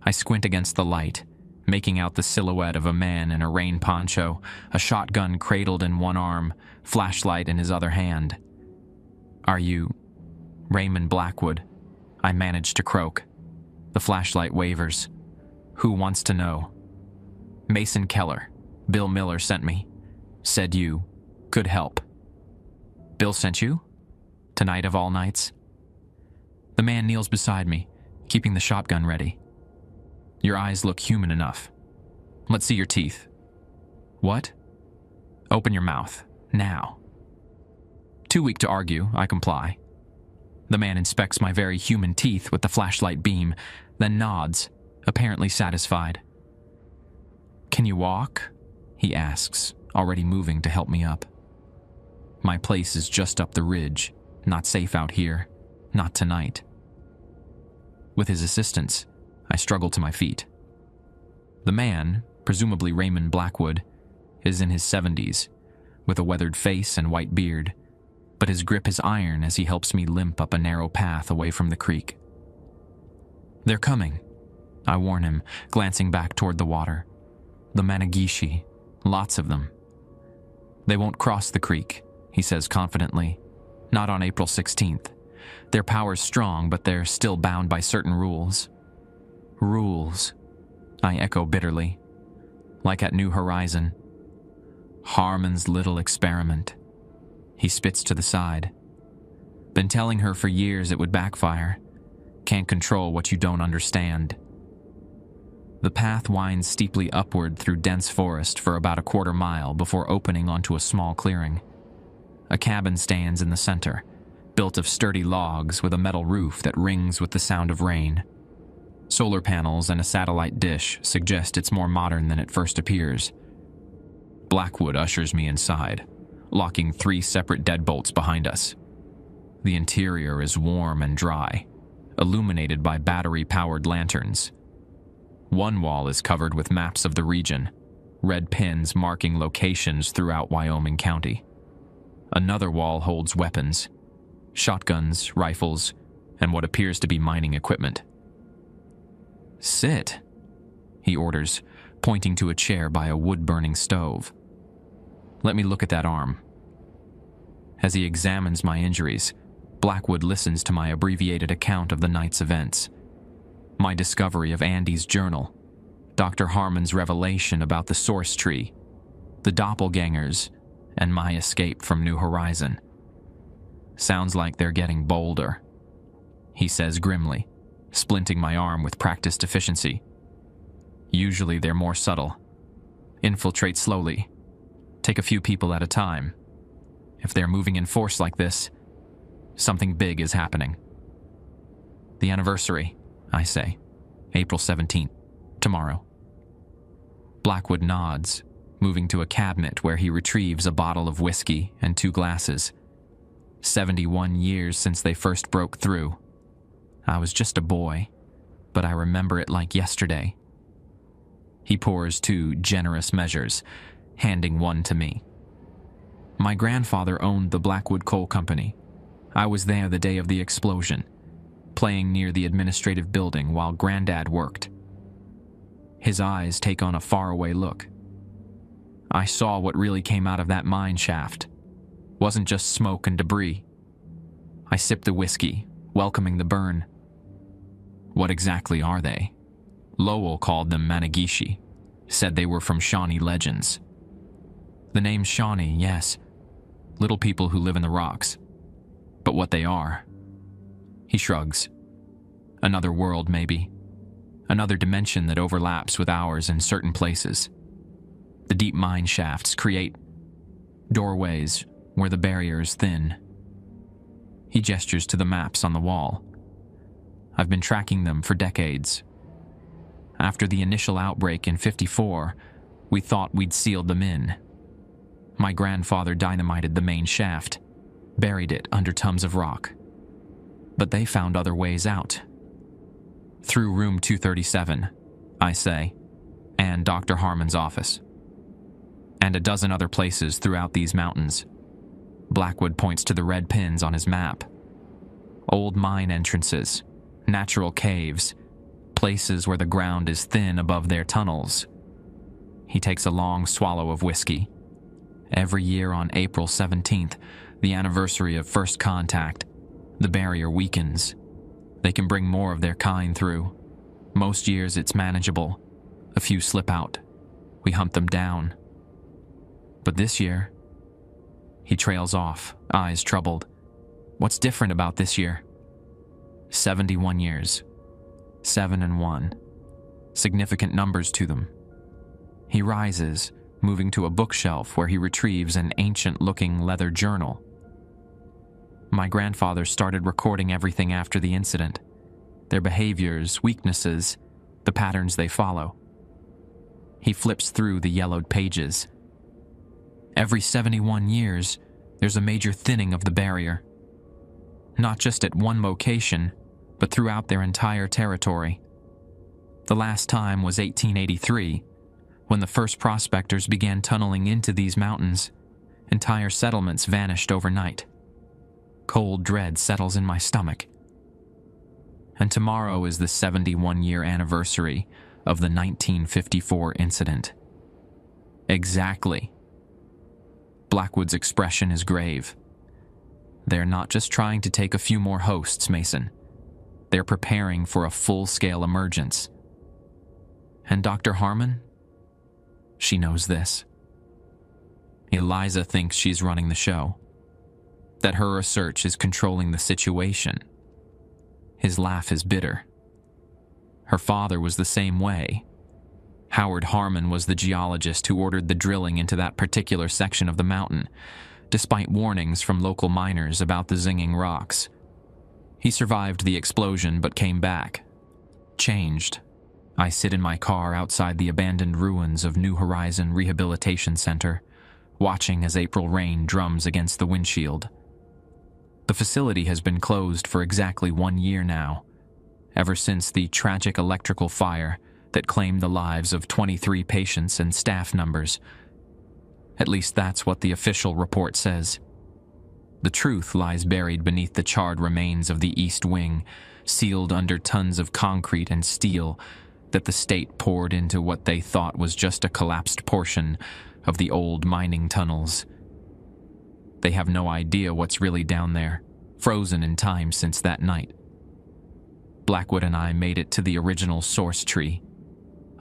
I squint against the light, making out the silhouette of a man in a rain poncho, a shotgun cradled in one arm, flashlight in his other hand. Are you Raymond Blackwood? I manage to croak. The flashlight wavers. Who wants to know? Mason Keller. Bill Miller sent me. Said you could help. Bill sent you? Tonight of all nights? The man kneels beside me, keeping the shotgun ready. Your eyes look human enough. Let's see your teeth. What? Open your mouth, now. Too weak to argue, I comply. The man inspects my very human teeth with the flashlight beam, then nods, apparently satisfied. Can you walk? He asks, already moving to help me up. My place is just up the ridge, not safe out here, not tonight. With his assistance, I struggle to my feet. The man, presumably Raymond Blackwood, is in his 70s, with a weathered face and white beard, but his grip is iron as he helps me limp up a narrow path away from the creek. They're coming, I warn him, glancing back toward the water. The Managishi, lots of them. They won't cross the creek, he says confidently. Not on April 16th. Their power's strong, but they're still bound by certain rules. Rules, I echo bitterly. Like at New Horizon. Harmon's little experiment. He spits to the side. Been telling her for years it would backfire. Can't control what you don't understand. The path winds steeply upward through dense forest for about a quarter mile before opening onto a small clearing. A cabin stands in the center, built of sturdy logs with a metal roof that rings with the sound of rain. Solar panels and a satellite dish suggest it's more modern than it first appears. Blackwood ushers me inside, locking 3 separate deadbolts behind us. The interior is warm and dry, illuminated by battery-powered lanterns. One wall is covered with maps of the region, red pins marking locations throughout Wyoming County. Another wall holds weapons, shotguns, rifles, and what appears to be mining equipment. Sit, he orders, pointing to a chair by a wood-burning stove. Let me look at that arm. As he examines my injuries, Blackwood listens to my abbreviated account of the night's events. My discovery of Andy's journal, Dr. Harmon's revelation about the source tree, the doppelgangers, and my escape from New Horizon. Sounds like they're getting bolder, he says grimly, splinting my arm with practiced efficiency. Usually they're more subtle. Infiltrate slowly. Take a few people at a time. If they're moving in force like this, something big is happening. The anniversary, I say. April 17th, tomorrow. Blackwood nods, moving to a cabinet where he retrieves a bottle of whiskey and 2 glasses. 71 years since they first broke through. I was just a boy, but I remember it like yesterday. He pours 2 generous measures, handing one to me. My grandfather owned the Blackwood Coal Company. I was there the day of the explosion, playing near the administrative building while Granddad worked. His eyes take on a faraway look. I saw what really came out of that mine shaft. Wasn't just smoke and debris. I sipped the whiskey, welcoming the burn. What exactly are they? Lowell called them Managishi, said they were from Shawnee legends. The name Shawnee, yes. Little people who live in the rocks. But what they are? He shrugs. Another world, maybe. Another dimension that overlaps with ours in certain places. The deep mine shafts create doorways where the barrier is thin. He gestures to the maps on the wall. I've been tracking them for decades. After the initial outbreak in '54, we thought we'd sealed them in. My grandfather dynamited the main shaft, buried it under tons of rock. But they found other ways out. Through room 237, I say, and Dr. Harmon's office. And a dozen other places throughout these mountains. Blackwood points to the red pins on his map. Old mine entrances, natural caves, places where the ground is thin above their tunnels. He takes a long swallow of whiskey. Every year on April 17th, the anniversary of first contact, the barrier weakens. They can bring more of their kind through. Most years it's manageable. A few slip out. We hunt them down. But this year, he trails off, eyes troubled. What's different about this year? 71 years. 7 and 1. Significant numbers to them. He rises, moving to a bookshelf where he retrieves an ancient-looking leather journal. My grandfather started recording everything after the incident. Their behaviors, weaknesses, the patterns they follow. He flips through the yellowed pages. Every 71 years, there's a major thinning of the barrier. Not just at one location, but throughout their entire territory. The last time was 1883, when the first prospectors began tunneling into these mountains. Entire settlements vanished overnight. Cold dread settles in my stomach. And tomorrow is the 71-year anniversary of the 1954 incident. Exactly. Blackwood's expression is grave. They're not just trying to take a few more hosts, Mason. They're preparing for a full-scale emergence. And Dr. Harmon? She knows this. Eliza thinks she's running the show. That her research is controlling the situation. His laugh is bitter. Her father was the same way. Howard Harmon was the geologist who ordered the drilling into that particular section of the mountain, despite warnings from local miners about the zinging rocks. He survived the explosion but came back. Changed. I sit in my car outside the abandoned ruins of New Horizon Rehabilitation Center, watching as April rain drums against the windshield. The facility has been closed for exactly 1 year now, ever since the tragic electrical fire that claimed the lives of 23 patients and staff members. At least that's what the official report says. The truth lies buried beneath the charred remains of the East Wing, sealed under tons of concrete and steel that the state poured into what they thought was just a collapsed portion of the old mining tunnels. They have no idea what's really down there, frozen in time since that night. Blackwood and I made it to the original source tree,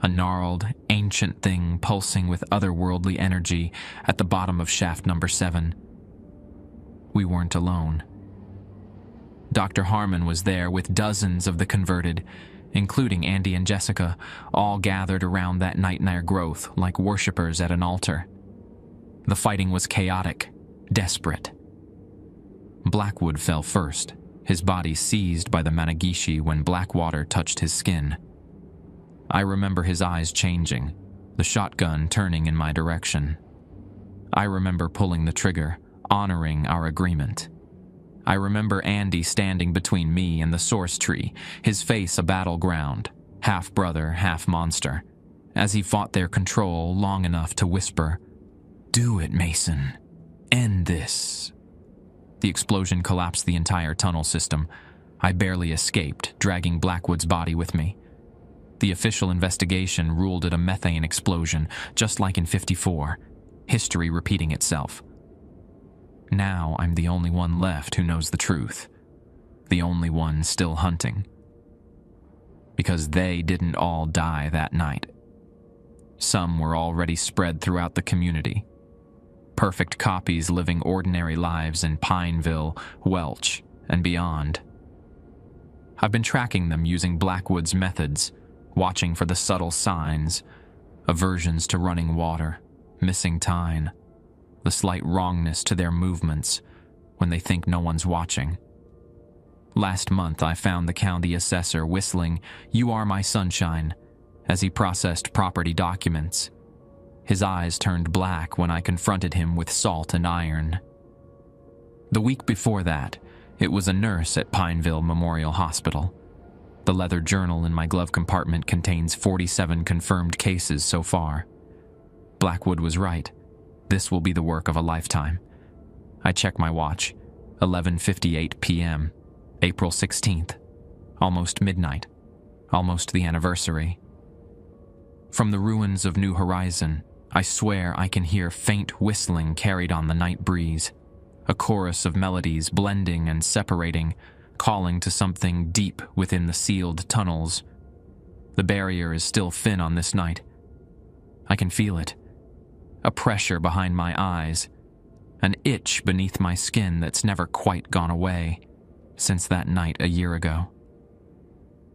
a gnarled, ancient thing pulsing with otherworldly energy at the bottom of shaft number 7. We weren't alone. Dr. Harmon was there with dozens of the converted, including Andy and Jessica, all gathered around that nightmare growth like worshippers at an altar. The fighting was chaotic, desperate. Blackwood fell first, his body seized by the Managishi when black water touched his skin. I remember his eyes changing, the shotgun turning in my direction. I remember pulling the trigger, honoring our agreement. I remember Andy standing between me and the source tree, his face a battleground, half brother, half monster, as he fought their control long enough to whisper, "Do it, Mason. End this." The explosion collapsed the entire tunnel system. I barely escaped, dragging Blackwood's body with me. The official investigation ruled it a methane explosion, just like in '54, history repeating itself. Now I'm the only one left who knows the truth, the only one still hunting. Because they didn't all die that night. Some were already spread throughout the community. Perfect copies living ordinary lives in Pineville, Welch, and beyond. I've been tracking them using Blackwood's methods, watching for the subtle signs, aversions to running water, missing time, the slight wrongness to their movements when they think no one's watching. Last month, I found the county assessor whistling, "You Are My Sunshine," as he processed property documents. His eyes turned black when I confronted him with salt and iron. The week before that, it was a nurse at Pineville Memorial Hospital. The leather journal in my glove compartment contains 47 confirmed cases so far. Blackwood was right. This will be the work of a lifetime. I check my watch. 11:58 p.m. April 16th. Almost midnight. Almost the anniversary. From the ruins of New Horizon, I swear I can hear faint whistling carried on the night breeze. A chorus of melodies blending and separating, calling to something deep within the sealed tunnels. The barrier is still thin on this night. I can feel it. A pressure behind my eyes, an itch beneath my skin that's never quite gone away since that night a year ago.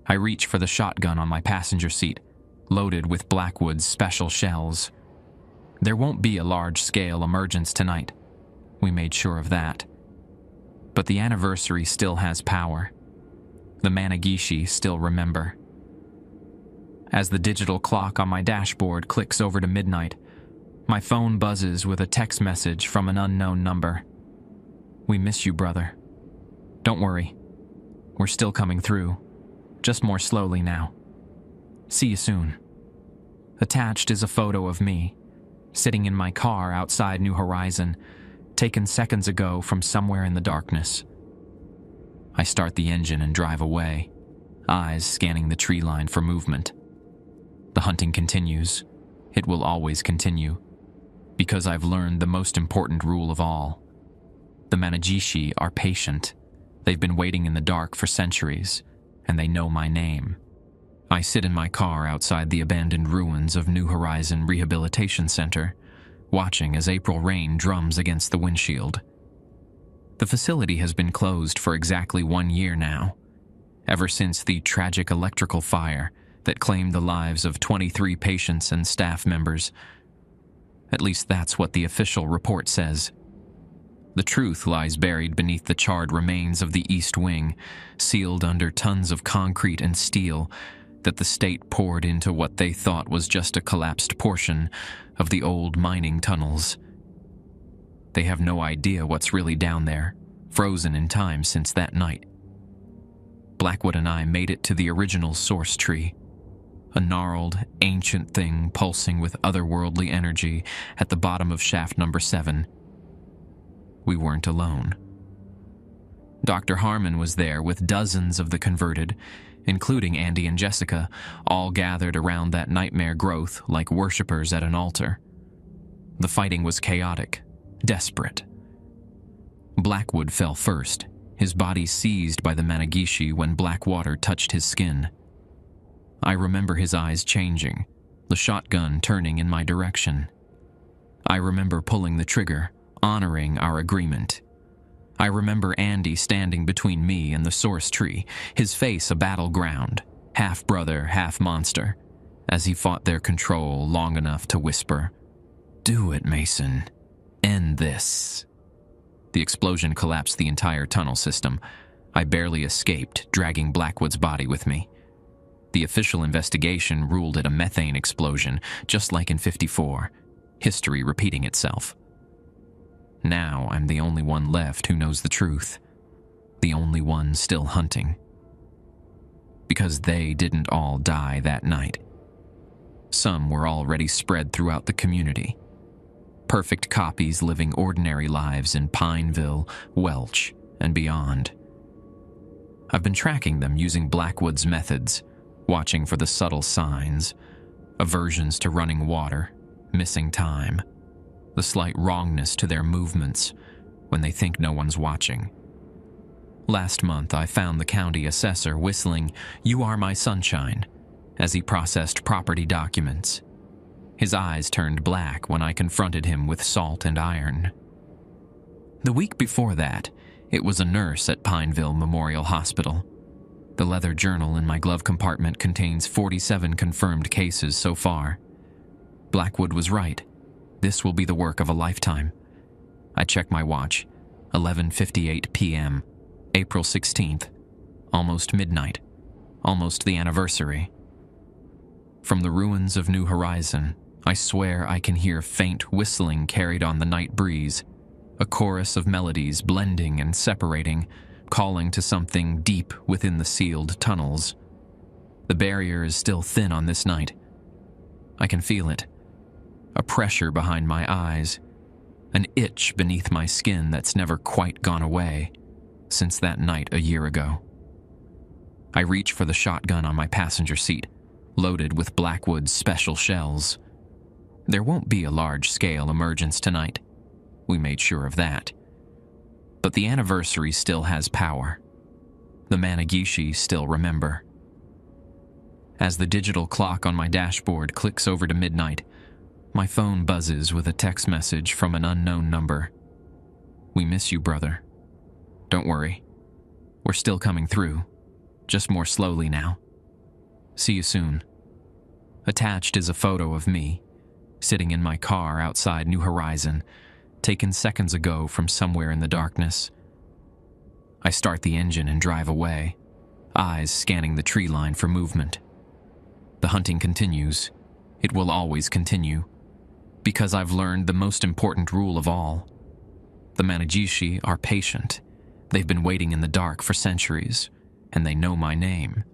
I reach for the shotgun on my passenger seat, loaded with Blackwood's special shells. There won't be a large-scale emergence tonight. We made sure of that. But the anniversary still has power. The Managishi still remember. As the digital clock on my dashboard clicks over to midnight, my phone buzzes with a text message from an unknown number. "We miss you, brother. Don't worry. We're still coming through. Just more slowly now. See you soon." Attached is a photo of me, sitting in my car outside New Horizon, taken seconds ago from somewhere in the darkness. I start the engine and drive away, eyes scanning the tree line for movement. The hunting continues. It will always continue. Because I've learned the most important rule of all. The Managishi are patient. They've been waiting in the dark for centuries, and they know my name. I sit in my car outside the abandoned ruins of New Horizon Rehabilitation Center, watching as April rain drums against the windshield. The facility has been closed for exactly 1 year now, ever since the tragic electrical fire that claimed the lives of 23 patients and staff members. At least that's what the official report says. The truth lies buried beneath the charred remains of the East Wing, sealed under tons of concrete and steel that the state poured into what they thought was just a collapsed portion of the old mining tunnels. They have no idea what's really down there, frozen in time since that night. Blackwood and I made it to the original source tree, a gnarled, ancient thing pulsing with otherworldly energy at the bottom of shaft number 7. We weren't alone. Dr. Harmon was there with dozens of the converted, including Andy and Jessica, all gathered around that nightmare growth like worshippers at an altar. The fighting was chaotic, desperate. Blackwood fell first, his body seized by the Managishi when black water touched his skin. I remember his eyes changing, the shotgun turning in my direction. I remember pulling the trigger, honoring our agreement. I remember Andy standing between me and the source tree, his face a battleground, half brother, half monster, as he fought their control long enough to whisper, "Do it, Mason. End this." The explosion collapsed the entire tunnel system. I barely escaped, dragging Blackwood's body with me. The official investigation ruled it a methane explosion, just like in '54, history repeating itself. Now I'm the only one left who knows the truth, the only one still hunting. Because they didn't all die that night. Some were already spread throughout the community. Perfect copies living ordinary lives in Pineville, Welch, and beyond. I've been tracking them using Blackwood's methods, watching for the subtle signs, aversions to running water, missing time, the slight wrongness to their movements when they think no one's watching. Last month, I found the county assessor whistling "You Are My Sunshine" as he processed property documents. His eyes turned black when I confronted him with salt and iron. The week before that, it was a nurse at Pineville Memorial Hospital. The leather journal in my glove compartment contains 47 confirmed cases so far. Blackwood was right. This will be the work of a lifetime. I check my watch. 11:58 p.m. April 16th. Almost midnight. Almost the anniversary. From the ruins of New Horizon, I swear I can hear faint whistling carried on the night breeze, a chorus of melodies blending and separating, calling to something deep within the sealed tunnels. The barrier is still thin on this night. I can feel it. A pressure behind my eyes, an itch beneath my skin that's never quite gone away since that night a year ago. I reach for the shotgun on my passenger seat, loaded with Blackwood's special shells. There won't be a large-scale emergence tonight. We made sure of that. But the anniversary still has power. The Managishi still remember. As the digital clock on my dashboard clicks over to midnight, my phone buzzes with a text message from an unknown number. "We miss you, brother. Don't worry. We're still coming through, just more slowly now. See you soon." Attached is a photo of me, sitting in my car outside New Horizon, taken seconds ago from somewhere in the darkness. I start the engine and drive away, eyes scanning the tree line for movement. The hunting continues. It will always continue, because I've learned the most important rule of all. The Managishi are patient. They've been waiting in the dark for centuries, and they know my name.